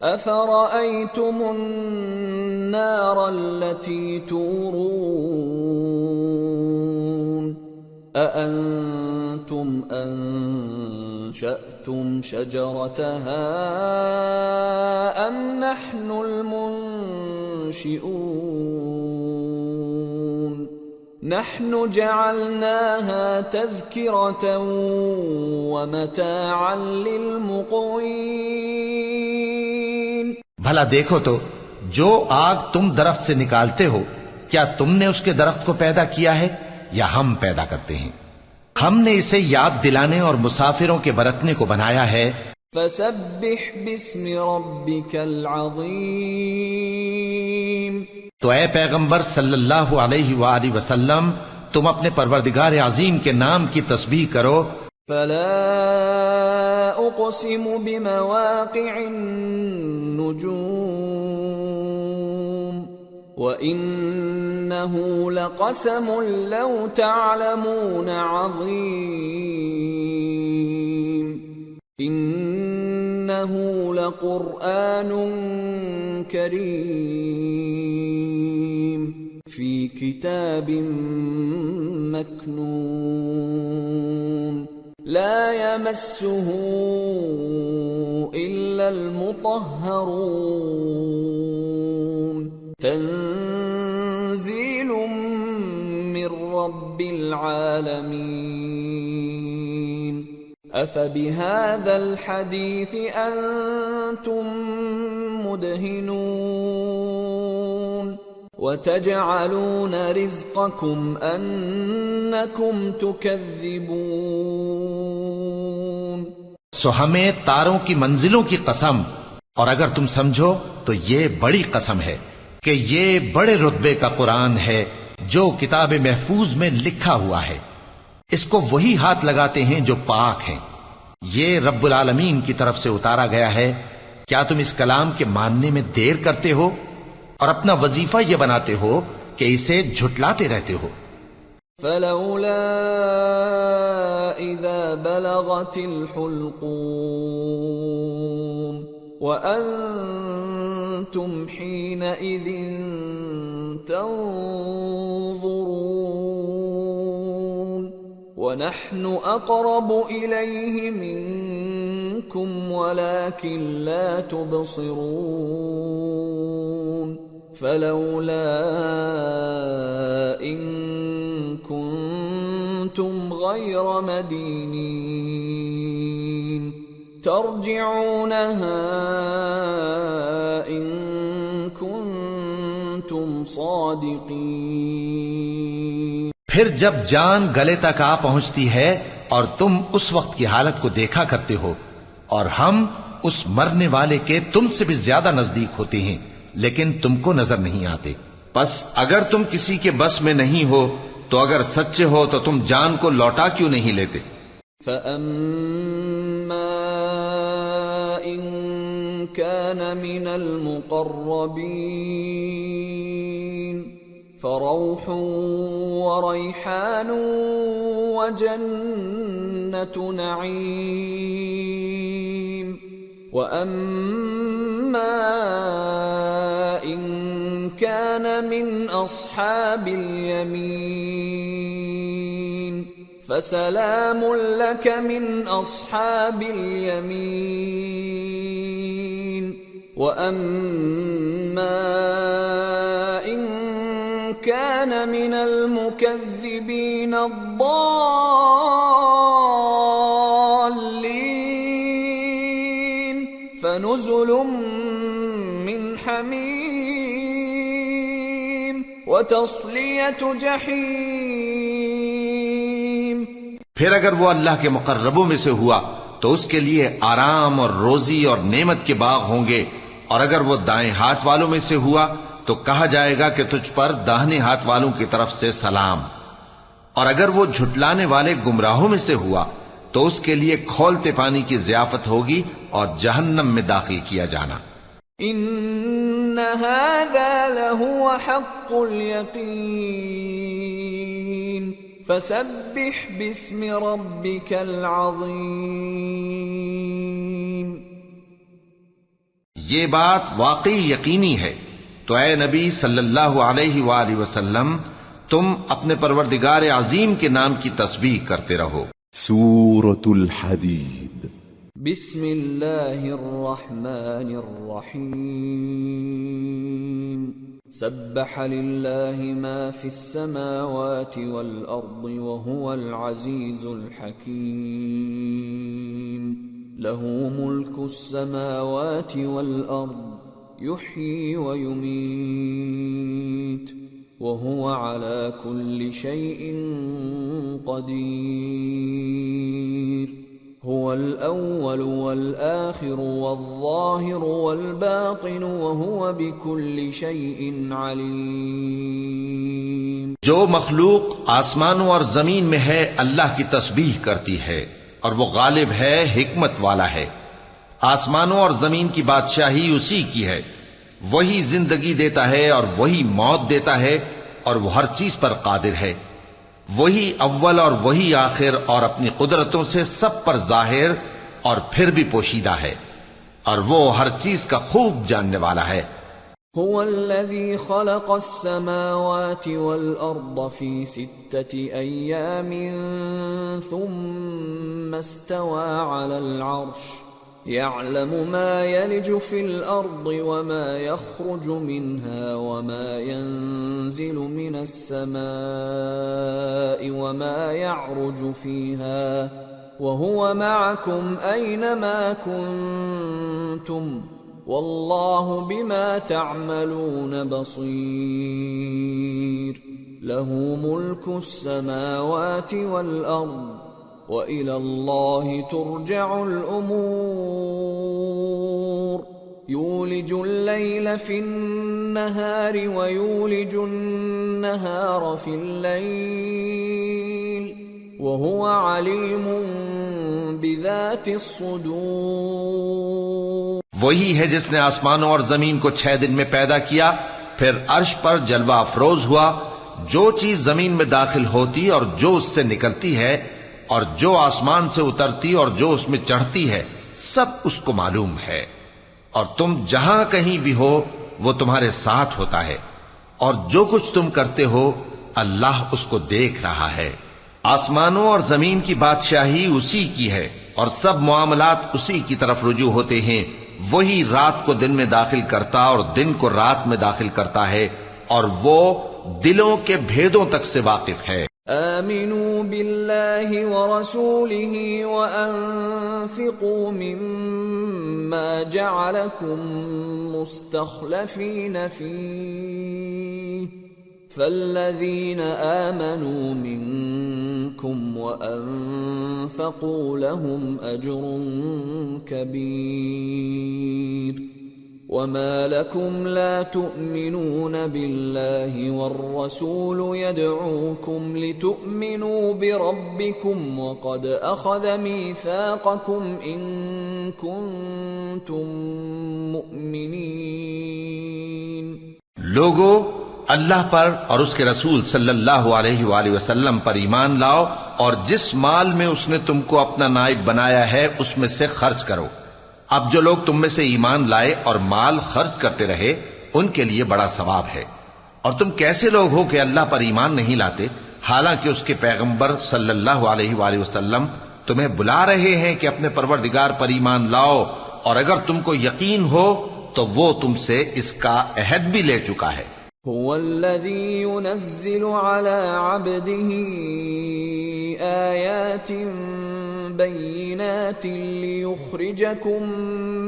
أفرأيتم النار التي تورون أأنتم أنشأتم شجرتها أم نحن المنشئون نحن جعلناها تذكرة ومتاعا للمقوين بھلا دیکھو تو جو آگ تم درخت سے نکالتے ہو کیا تم نے اس کے درخت کو پیدا کیا ہے یا ہم پیدا کرتے ہیں؟ ہم نے اسے یاد دلانے اور مسافروں کے برتنے کو بنایا ہے۔ فسبح باسم ربك العظیم، تو اے پیغمبر صلی اللہ علیہ وآلہ وسلم تم اپنے پروردگار عظیم کے نام کی تسبیح کرو۔ فلا اقسم بمواقع النجوم وإنه لقسم لو تعلمون عظيم إنه لقرآن كريم في كتاب مكنون لا يمسه إلا المطهرون تنزيل من رب العالمين أفبهذا الحديث أنتم مدهنون وتجعلون رزقكم أنكم تكذبون سو ہمیں تاروں کی منزلوں کی قسم، اور اگر تم سمجھو تو یہ بڑی قسم ہے کہ یہ بڑے رتبے کا قرآن ہے جو کتاب محفوظ میں لکھا ہوا ہے، اس کو وہی ہاتھ لگاتے ہیں جو پاک ہیں، یہ رب العالمین کی طرف سے اتارا گیا ہے۔ کیا تم اس کلام کے ماننے میں دیر کرتے ہو اور اپنا وظیفہ یہ بناتے ہو کہ اسے جھٹلاتے رہتے ہو؟ فلولا اذا بلغت الحلقوم وأنتم حينئذ تنظرون ونحن أقرب إليه منكم ولكن لا تبصرون فلولا إن كنتم غير مدينين ترجعونها إن كنتم صادقين۔ پھر جب جان گلے تک آ پہنچتی ہے اور تم اس وقت کی حالت کو دیکھا کرتے ہو اور ہم اس مرنے والے کے تم سے بھی زیادہ نزدیک ہوتے ہیں لیکن تم کو نظر نہیں آتے، پس اگر تم کسی کے بس میں نہیں ہو تو اگر سچے ہو تو تم جان کو لوٹا کیوں نہیں لیتے؟ فَأَمَّا إِن كَانَ مِنَ الْمُقَرَّبِينَ فَرَوْحٌ وَرَيْحَانٌ وَجَنَّةُ نَعِيمٍ وَأَمَّا إِن كَانَ مِنْ أَصْحَابِ الْيَمِينِ فَسَلَامٌ لَكَ مِنْ أَصْحَابِ الْيَمِينِ وَأَمَّا إِن كَانَ مِنَ الْمُكَذِّبِينَ الضَّالِّينَ فَنُزُلٌ مِّنْ حَمِيمٍ وَتَصْلِيَةُ جَحِيمٍ۔ پھر اگر وہ اللہ کے مقربوں میں سے ہوا تو اس کے لیے آرام اور روزی اور نعمت کے باغ ہوں گے، اور اگر وہ دائیں ہاتھ والوں میں سے ہوا تو کہا جائے گا کہ تجھ پر داہنے ہاتھ والوں کی طرف سے سلام، اور اگر وہ جھٹلانے والے گمراہوں میں سے ہوا تو اس کے لیے کھولتے پانی کی ضیافت ہوگی اور جہنم میں داخل کیا جانا۔ ان هذا لهو حق اليقین فسبح باسم ربك العظیم۔ یہ بات واقعی یقینی ہے، تو اے نبی صلی اللہ علیہ وآلہ وسلم تم اپنے پروردگار عظیم کے نام کی تسبیح کرتے رہو۔ سورة الحديد۔ بسم اللہ الرحمن الرحیم۔ سبح للہ ما فی السماوات والارض وهو العزیز الحکیم۔ له ملک السماوات والارض يحيي ويميت وهو على كل شيء قدير۔ هو الأول والآخر والظاهر والباطن وهو بكل شيء عليم۔ جو مخلوق آسمانوں اور زمین میں ہے اللہ کی تسبیح کرتی ہے، اور وہ غالب ہے، حکمت والا ہے۔ آسمانوں اور زمین کی بادشاہی اسی کی ہے، وہی زندگی دیتا ہے اور وہی موت دیتا ہے، اور وہ ہر چیز پر قادر ہے۔ وہی اول اور وہی آخر، اور اپنی قدرتوں سے سب پر ظاہر اور پھر بھی پوشیدہ ہے، اور وہ ہر چیز کا خوب جاننے والا ہے۔ هو الذي خلق السماوات والأرض في 6 أيام ثم استوى على العرش يعلم ما يلج في الأرض وما يخرج منها وما ينزل من السماء وما يعرج فيها وهو معكم أينما كنتم والله بما تعملون بصير۔ له ملك السماوات والأرض وإلى الله ترجع الأمور۔ يولج الليل في النهار ويولج النهار في الليل وهو عليم بذات الصدور۔ وہی ہے جس نے آسمانوں اور زمین کو 6 دن میں پیدا کیا، پھر عرش پر جلوہ افروز ہوا۔ جو چیز زمین میں داخل ہوتی اور جو اس سے نکلتی ہے، اور جو آسمان سے اترتی اور جو اس میں چڑھتی ہے، سب اس کو معلوم ہے۔ اور تم جہاں کہیں بھی ہو وہ تمہارے ساتھ ہوتا ہے، اور جو کچھ تم کرتے ہو اللہ اس کو دیکھ رہا ہے۔ آسمانوں اور زمین کی بادشاہی اسی کی ہے، اور سب معاملات اسی کی طرف رجوع ہوتے ہیں۔ وہی رات کو دن میں داخل کرتا اور دن کو رات میں داخل کرتا ہے، اور وہ دلوں کے بھیدوں تک سے واقف ہے۔ آمنوا بالله ورسوله وأنفقوا مما جعلكم مستخلفين فيه فالذين آمنوا منكم وأنفقوا لهم أجر كبير۔ وما لكم لا تؤمنون بالله والرسول يدعوكم لتؤمنوا بربكم وقد أخذ ميثاقكم إن كنتم مؤمنين. لوگو، اللہ پر اور اس کے رسول صلی اللہ علیہ وآلہ وسلم پر ایمان لاؤ اور جس مال میں اس نے تم کو اپنا نائب بنایا ہے اس میں سے خرچ کرو. اب جو لوگ تم میں سے ایمان لائے اور مال خرچ کرتے رہے ان کے لیے بڑا ثواب ہے. اور تم کیسے لوگ ہو کہ اللہ پر ایمان نہیں لاتے حالانکہ اس کے پیغمبر صلی اللہ علیہ وآلہ وسلم تمہیں بلا رہے ہیں کہ اپنے پروردگار پر ایمان لاؤ، اور اگر تم کو یقین ہو تو وہ تم سے اس کا عہد بھی لے چکا ہے. هو الذي ينزل على عبده آيات بينات ليخرجكم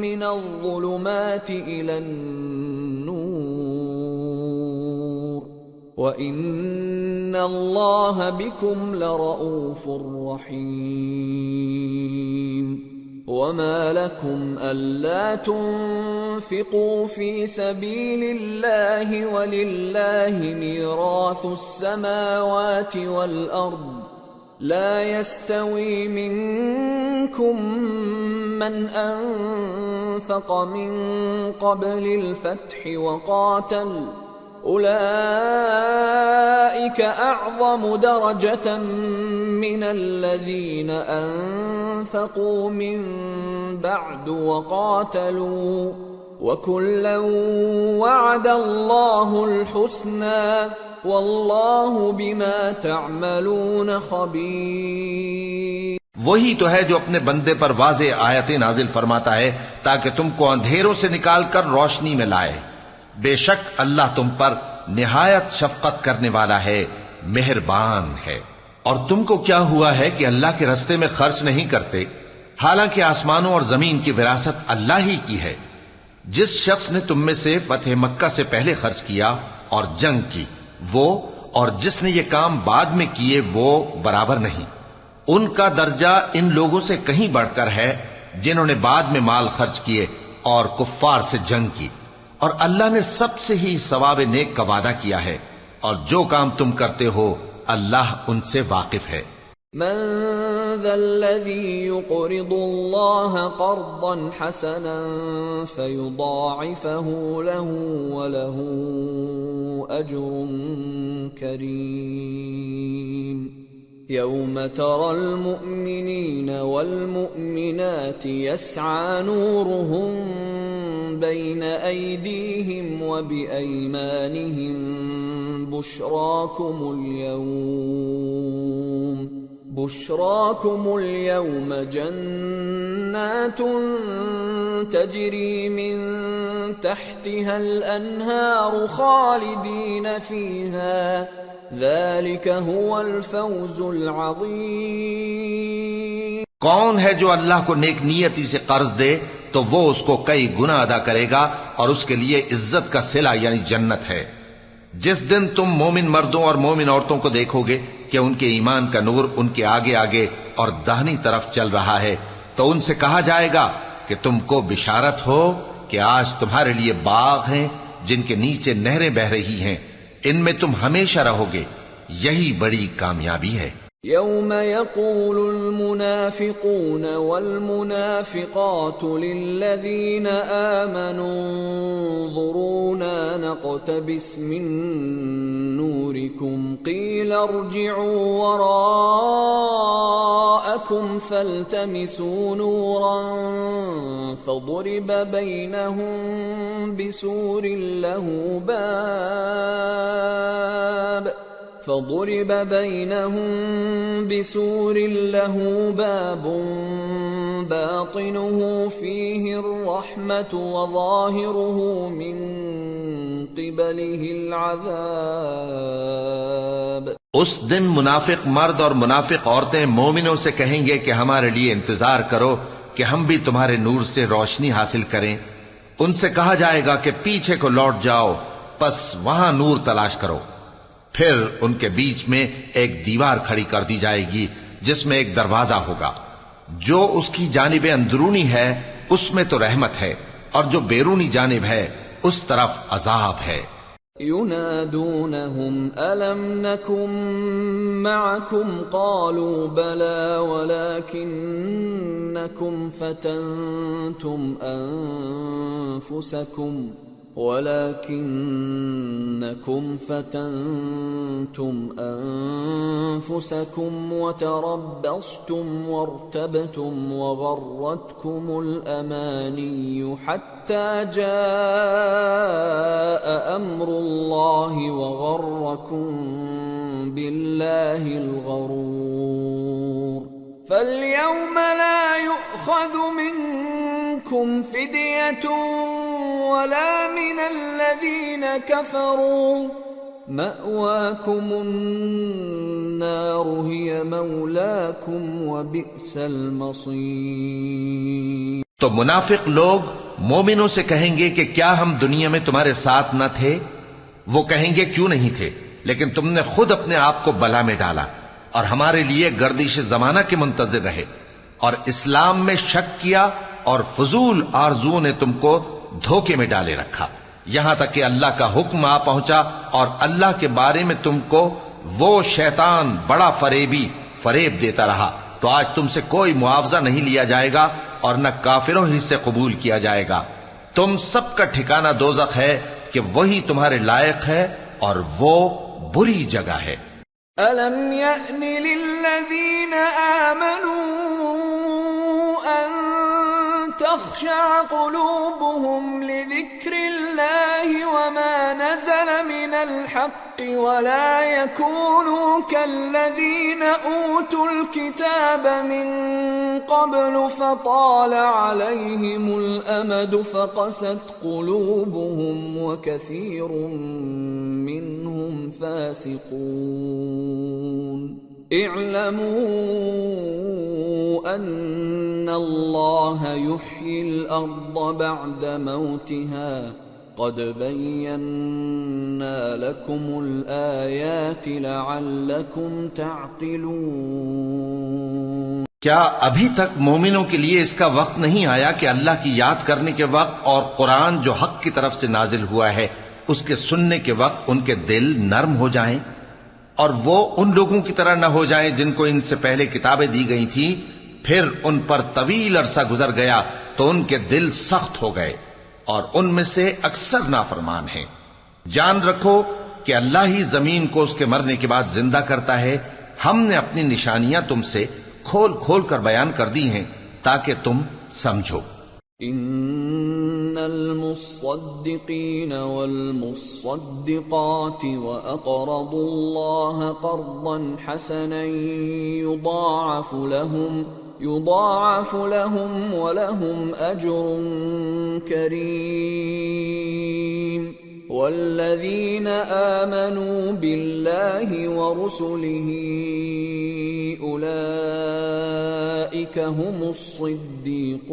من الظلمات إلى النور وإن الله بكم لرؤوف رحيم. وما لكم ألا تنفقوا في سبيل الله ولله ميراث السماوات والأرض لا يستوي منكم من أنفق من قبل الفتح وقاتل أولئك أعظم درجة من الذين أنفقوا من بعد وقاتلوا وكلا وعد الله الحسنى والله بما تعملون خبير. وہی تو ہے جو اپنے بندے پر واضح آیتیں نازل فرماتا ہے تاکہ تم کو اندھیروں سے نکال کر روشنی میں لائے. بے شک اللہ تم پر نہایت شفقت کرنے والا ہے، مہربان ہے. اور تم کو کیا ہوا ہے کہ اللہ کے رستے میں خرچ نہیں کرتے حالانکہ آسمانوں اور زمین کی وراثت اللہ ہی کی ہے. جس شخص نے تم میں سے فتح مکہ سے پہلے خرچ کیا اور جنگ کی وہ اور جس نے یہ کام بعد میں کیے وہ برابر نہیں. ان کا درجہ ان لوگوں سے کہیں بڑھ کر ہے جنہوں نے بعد میں مال خرچ کیے اور کفار سے جنگ کی. اور اللہ نے سب سے ہی ثواب نیک کا وعدہ کیا ہے، اور جو کام تم کرتے ہو اللہ ان سے واقف ہے. من ذا الذي يقرض الله قرضا حسنا فيضاعفه له وله أجر كريم. يوم ترى المؤمنين والمؤمنات يسعى نورهم بين أيديهم وبأيمانهم بشراكم اليوم جنات تجري من تحتها الأنهار خالدين فيها ذلك هو الفوز العظيم. کون ہے جو اللہ کو نیک نیتی سے قرض دے تو وہ اس کو کئی گنا ادا کرے گا اور اس کے لیے عزت کا صلہ یعنی جنت ہے. جس دن تم مومن مردوں اور مومن عورتوں کو دیکھو گے کہ ان کے ایمان کا نور ان کے آگے آگے اور داہنی طرف چل رہا ہے تو ان سے کہا جائے گا کہ تم کو بشارت ہو کہ آج تمہارے لیے باغ ہیں جن کے نیچے نہریں بہ رہی ہیں، ان میں تم ہمیشہ رہو گے، یہی بڑی کامیابی ہے. يوم يقول المنافقون والمنافقات للذين آمنوا انظرونا نقتبس من نوركم قيل ارجعوا وراءكم فالتمسوا نورا فضرب بينهم بسور له باب باطنه فيه الرحمة وظاهره من قبله العذاب. اس دن منافق مرد اور منافق عورتیں مومنوں سے کہیں گے کہ ہمارے لیے انتظار کرو کہ ہم بھی تمہارے نور سے روشنی حاصل کریں. ان سے کہا جائے گا کہ پیچھے کو لوٹ جاؤ، پس وہاں نور تلاش کرو. پھر ان کے بیچ میں ایک دیوار کھڑی کر دی جائے گی جس میں ایک دروازہ ہوگا، جو اس کی جانب اندرونی ہے اس میں تو رحمت ہے اور جو بیرونی جانب ہے اس طرف عذاب ہے۔ ينادونهم ألم نكن معكم قالوا بلى ولكنكم فتنتم أنفسكم وتربصتم وارتبتم وغرتكم الأماني حتى جاء أمر الله وغركم بالله الغرور فاليوم لا يؤخذ منكم فدية ولا من الذين كفروا مأواكم النار هي مولاكم وبئس المصير۔ تو منافق لوگ مومنوں سے کہیں گے کہ کیا ہم دنیا میں تمہارے ساتھ نہ تھے؟ وہ کہیں گے کیوں نہیں تھے، لیکن تم نے خود اپنے آپ کو بلا میں ڈالا اور ہمارے لیے گردش زمانہ کے منتظر رہے اور اسلام میں شک کیا اور فضول آرزوؤں نے تم کو دھوکے میں ڈالے رکھا، یہاں تک کہ اللہ کا حکم آ پہنچا اور اللہ کے بارے میں تم کو وہ شیطان بڑا فریب دیتا رہا، تو آج تم سے کوئی معاوضہ نہیں لیا جائے گا اور نہ کافروں ہی سے قبول کیا جائے گا۔ تم سب کا ٹھکانہ دوزخ ہے کہ وہی تمہارے لائق ہے اور وہ بری جگہ ہے۔ أَلَمْ يَأْنِ لِلَّذِينَ آمَنُوا أَن تَخْشَعَ قُلُوبُهُمْ لِذِكْرِ اللَّهِ وَمَا نَزَلَ مِنَ الْحَقِّ وَلَا يَكُونُوا كَالَّذِينَ أُوتُوا الْكِتَابَ مِن قَبْلُ فَطَالَ عَلَيْهِمُ الْأَمَدُ فَقَسَتْ قُلُوبُهُمْ وَكَثِيرٌ مِّنْهُمْ فَاسِقُونَ۔ اعلموا ان اللہ یحیی الارض بعد موتها قد بینا لکم الآیات لعلکم تعقلون۔ کیا ابھی تک مومنوں کے لیے اس کا وقت نہیں آیا کہ اللہ کی یاد کرنے کے وقت اور قرآن جو حق کی طرف سے نازل ہوا ہے اس کے سننے کے وقت ان کے دل نرم ہو جائیں اور وہ ان لوگوں کی طرح نہ ہو جائیں جن کو ان سے پہلے کتابیں دی گئی تھیں، پھر ان پر طویل عرصہ گزر گیا تو ان کے دل سخت ہو گئے اور ان میں سے اکثر نافرمان ہیں۔ جان رکھو کہ اللہ ہی زمین کو اس کے مرنے کے بعد زندہ کرتا ہے۔ ہم نے اپنی نشانیاں تم سے کھول کھول کر بیان کر دی ہیں تاکہ تم سمجھو۔ ان المصدقین والمصدقات واقرضوا اللہ قرضا حسنا يضاعف لهم ولهم اجر کریم، والذین آمنوا باللہ ورسلہ اولئک هم الصدیقون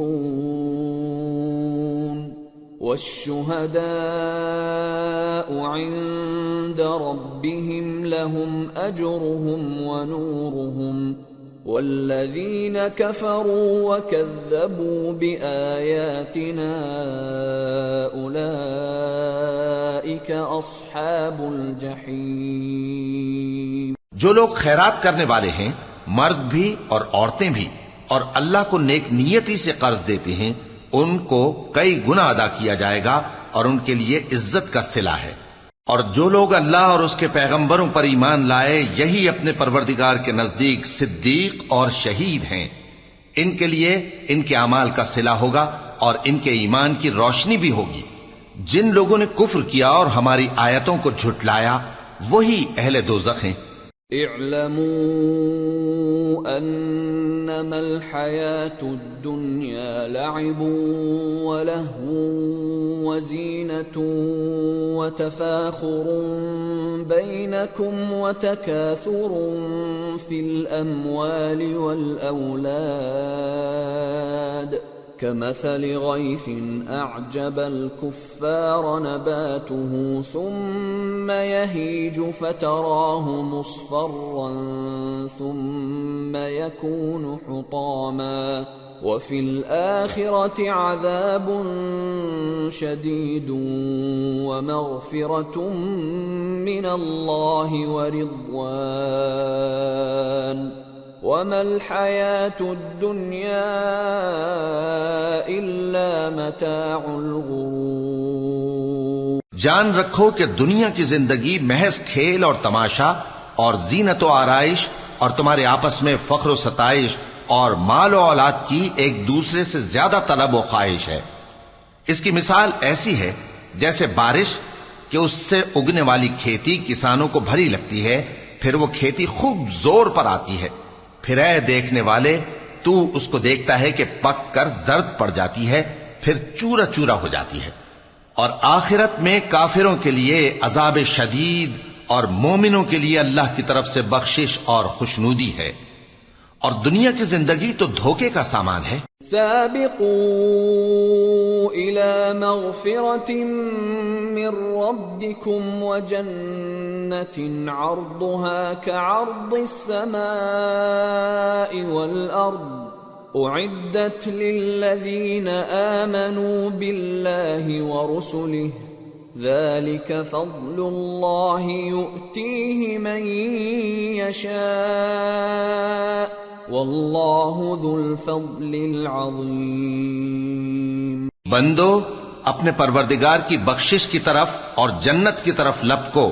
والشهداء عند ربهم لهم اجرهم ونورهم، والذین كفروا وكذبوا بآیاتنا اولئک اصحاب الجحیم۔ جو لوگ خیرات کرنے والے ہیں، مرد بھی اور عورتیں بھی، اور اللہ کو نیک نیتی سے قرض دیتے ہیں، ان کو کئی گنا ادا کیا جائے گا اور ان کے لیے عزت کا صلہ ہے۔ اور جو لوگ اللہ اور اس کے پیغمبروں پر ایمان لائے، یہی اپنے پروردگار کے نزدیک صدیق اور شہید ہیں۔ ان کے لیے ان کے اعمال کا صلہ ہوگا اور ان کے ایمان کی روشنی بھی ہوگی۔ جن لوگوں نے کفر کیا اور ہماری آیتوں کو جھٹلایا وہی اہل دوزخ ہیں۔ اعلموا انما الحياة الدنيا لعب ولهو وزينة وتفاخر بينكم وتكاثر في الأموال والأولاد كمثل غيث أعجب الكفار نباته ثم يهيج فتراه مصفرا ثم يكون حطاما وفي الآخرة عذاب شديد ومغفرة من الله ورضوان وما الحياة الدنيا إلا متاع الغرور۔ جان رکھو کہ دنیا کی زندگی محض کھیل اور تماشا اور زینت و آرائش اور تمہارے آپس میں فخر و ستائش اور مال و اولاد کی ایک دوسرے سے زیادہ طلب و خواہش ہے۔ اس کی مثال ایسی ہے جیسے بارش کہ اس سے اگنے والی کھیتی کسانوں کو بھری لگتی ہے، پھر وہ کھیتی خوب زور پر آتی ہے، پھر اے دیکھنے والے تو اس کو دیکھتا ہے کہ پک کر زرد پڑ جاتی ہے، پھر چورا چورا ہو جاتی ہے۔ اور آخرت میں کافروں کے لیے عذاب شدید اور مومنوں کے لیے اللہ کی طرف سے بخشش اور خوشنودی ہے، اور دنیا کی زندگی تو دھوکے کا سامان ہے۔ سابقوا إلى مغفرة من ربكم وجنة عرضها كعرض السماء والأرض أعدت للذين آمنوا بالله ورسله ذلك فضل الله يؤتيه من يشاء واللہ ذو الفضل العظیم۔ بندو اپنے پروردگار کی بخشش کی طرف اور جنت کی طرف لپکو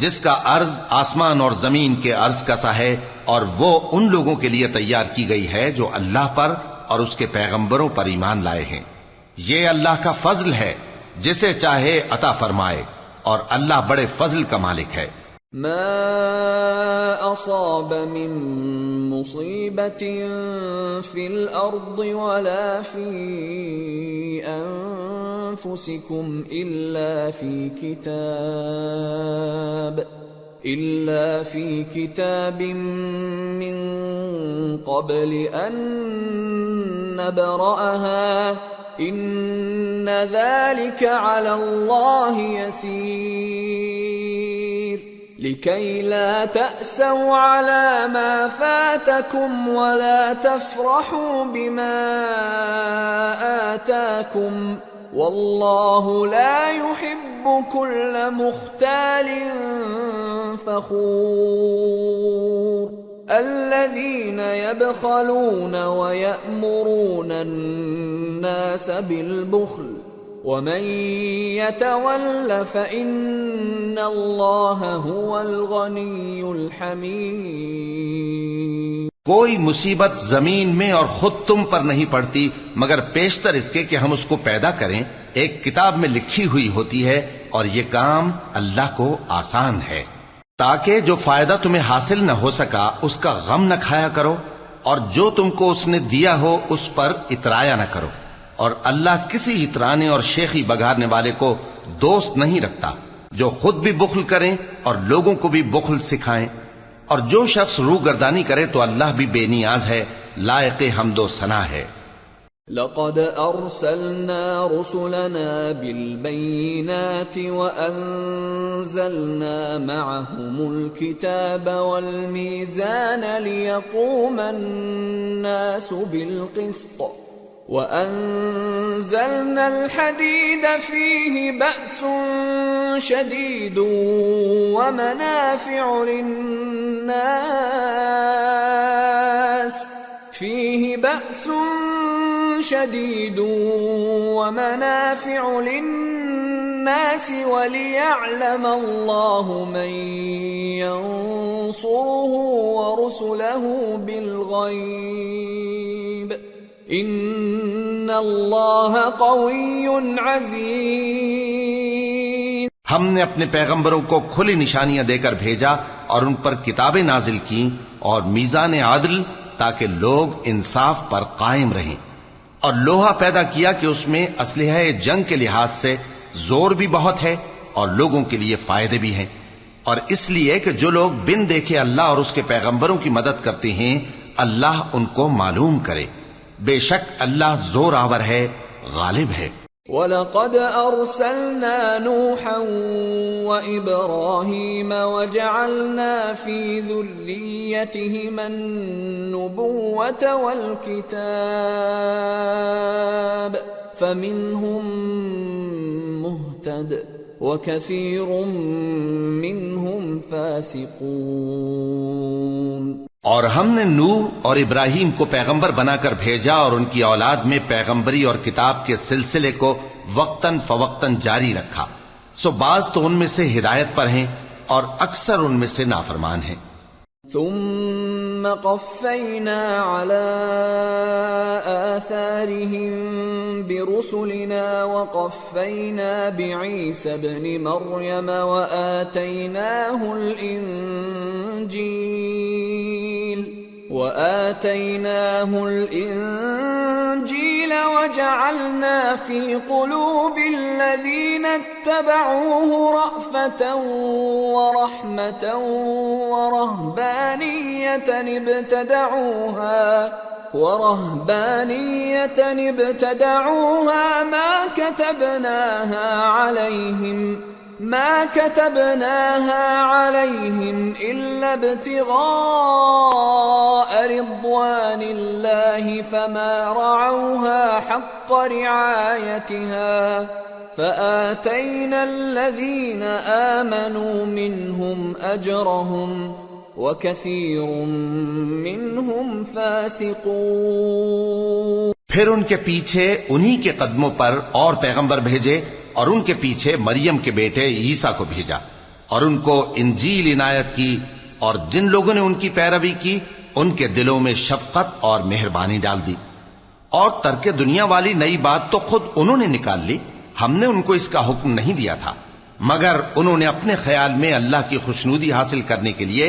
جس کا عرض آسمان اور زمین کے عرض کا سا ہے، اور وہ ان لوگوں کے لیے تیار کی گئی ہے جو اللہ پر اور اس کے پیغمبروں پر ایمان لائے ہیں۔ یہ اللہ کا فضل ہے، جسے چاہے عطا فرمائے، اور اللہ بڑے فضل کا مالک ہے۔ ما اصاب من مصیبت فی الارض ولا فی انفسکم الا فی کتاب من قبل ان نبرأها ان ذلك على الله يسير لكي لا تأسوا على ما فاتكم ولا تفرحوا بما آتاكم والله لا يحب كل مختال فخور الذين يبخلون ويأمرون الناس بالبخل ومن يتول فإن الله هو الغني الحميد۔ کوئی مصیبت زمین میں اور خود تم پر نہیں پڑتی مگر پیشتر اس کے کہ ہم اس کو پیدا کریں، ایک کتاب میں لکھی ہوئی ہوتی ہے، اور یہ کام اللہ کو آسان ہے، تاکہ جو فائدہ تمہیں حاصل نہ ہو سکا اس کا غم نہ کھایا کرو، اور جو تم کو اس نے دیا ہو اس پر اترایا نہ کرو، اور اللہ کسی اترانے اور شیخی بگارنے والے کو دوست نہیں رکھتا۔ جو خود بھی بخل کریں اور لوگوں کو بھی بخل سکھائیں، اور جو شخص روگردانی کرے تو اللہ بھی بے نیاز ہے، لائق حمد و ثنا ہے۔ لقد ارسلنا رسلنا بالبينات وانزلنا معهم الكتاب والميزان ليقوم الناس بالقسط وأنزلنا الحديد فيه بأس شديد ومنافع للناس وليعلم الله من ينصره ورسله بالغيب ان اللہ قوی عزیز۔ ہم نے اپنے پیغمبروں کو کھلی نشانیاں دے کر بھیجا اور ان پر کتابیں نازل کی اور میزان عدل، تاکہ لوگ انصاف پر قائم رہیں، اور لوہا پیدا کیا کہ اس میں اسلحہ جنگ کے لحاظ سے زور بھی بہت ہے اور لوگوں کے لیے فائدے بھی ہیں، اور اس لیے کہ جو لوگ بن دیکھے اللہ اور اس کے پیغمبروں کی مدد کرتے ہیں اللہ ان کو معلوم کرے۔ بے شک اللہ زور آور ہے، غالب ہے۔ وَلَقَدْ أَرْسَلْنَا نُوحًا وَإِبْرَاهِيمَ وَجَعَلْنَا فِي ذُرِّيَّتِهِمَا النُّبُوَّةَ وَالْكِتَابَ فَمِنْهُمْ مُهْتَدٍ وَكَثِيرٌ مِّنْهُمْ فَاسِقُونَ۔ اور ہم نے نوح اور ابراہیم کو پیغمبر بنا کر بھیجا اور ان کی اولاد میں پیغمبری اور کتاب کے سلسلے کو وقتاً فوقتاً جاری رکھا، سو بعض تو ان میں سے ہدایت پر ہیں اور اکثر ان میں سے نافرمان ہیں۔ ثم قفينا على آثارهم برسلنا وقفينا بعيسى ابن مريم وآتيناه الإنجيل وجعلنا في قلوب الذين اتبعوه رأفة ورحمة ورهبانية ابتدعوها ما كتبناها عليهم إلا ابتغاء رضوان الله فما رعوها حق رعايتها فآتينا الذين آمنوا منهم أجرهم وكثير منهم فاسقون۔ پھر ان کے پیچھے انہی کے قدموں پر اور پیغمبر بھیجے اور ان کے پیچھے مریم کے بیٹے عیسیٰ کو بھیجا اور ان کو انجیل عنایت کی، اور جن لوگوں نے ان کی پیروی کی ان کے دلوں میں شفقت اور مہربانی ڈال دی۔ اور ترک دنیا والی نئی بات تو خود انہوں نے نکال لی، ہم نے ان کو اس کا حکم نہیں دیا تھا، مگر انہوں نے اپنے خیال میں اللہ کی خوشنودی حاصل کرنے کے لیے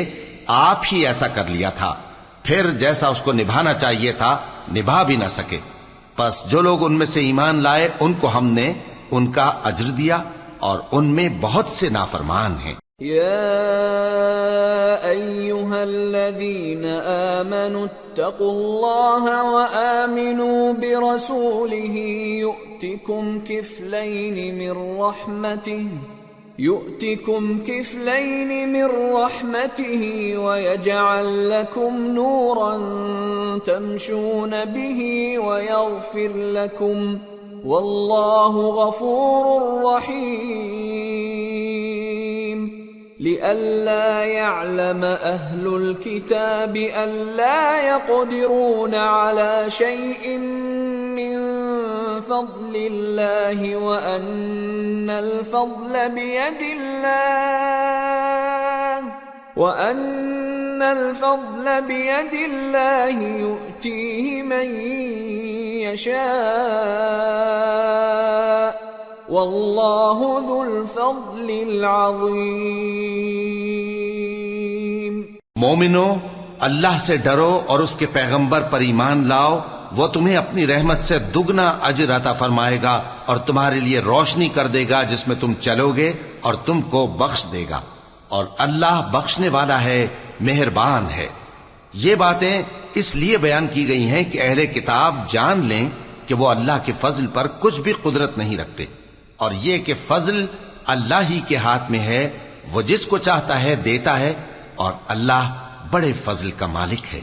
آپ ہی ایسا کر لیا تھا، پھر جیسا اس کو نبھانا چاہیے تھا نبھا بھی نہ سکے۔ پس جو لوگ ان میں سے ایمان لائے ان کو ہم نے ان کا اجر دیا، اور ان میں بہت سے نافرمان ہیں۔ يا أيها الذين آمنوا اتقوا الله وآمنوا برسوله يؤتكم كفلين من رحمته ويجعل لكم نورا تمشون به ويغفر لكم والله غفور رحيم۔ لئلا يعلم أهل الكتاب ألا يقدرون على شيء من فضل الله وأن الفضل بيد الله يؤتيه من يشاء والله ذو الفضل العظيم۔ مومنو، اللہ سے ڈرو اور اس کے پیغمبر پر ایمان لاؤ، وہ تمہیں اپنی رحمت سے دگنا اجر عطا فرمائے گا اور تمہارے لیے روشنی کر دے گا جس میں تم چلو گے اور تم کو بخش دے گا، اور اللہ بخشنے والا ہے، مہربان ہے۔ یہ باتیں اس لیے بیان کی گئی ہیں کہ اہل کتاب جان لیں کہ وہ اللہ کے فضل پر کچھ بھی قدرت نہیں رکھتے، اور یہ کہ فضل اللہ ہی کے ہاتھ میں ہے، وہ جس کو چاہتا ہے دیتا ہے، اور اللہ بڑے فضل کا مالک ہے۔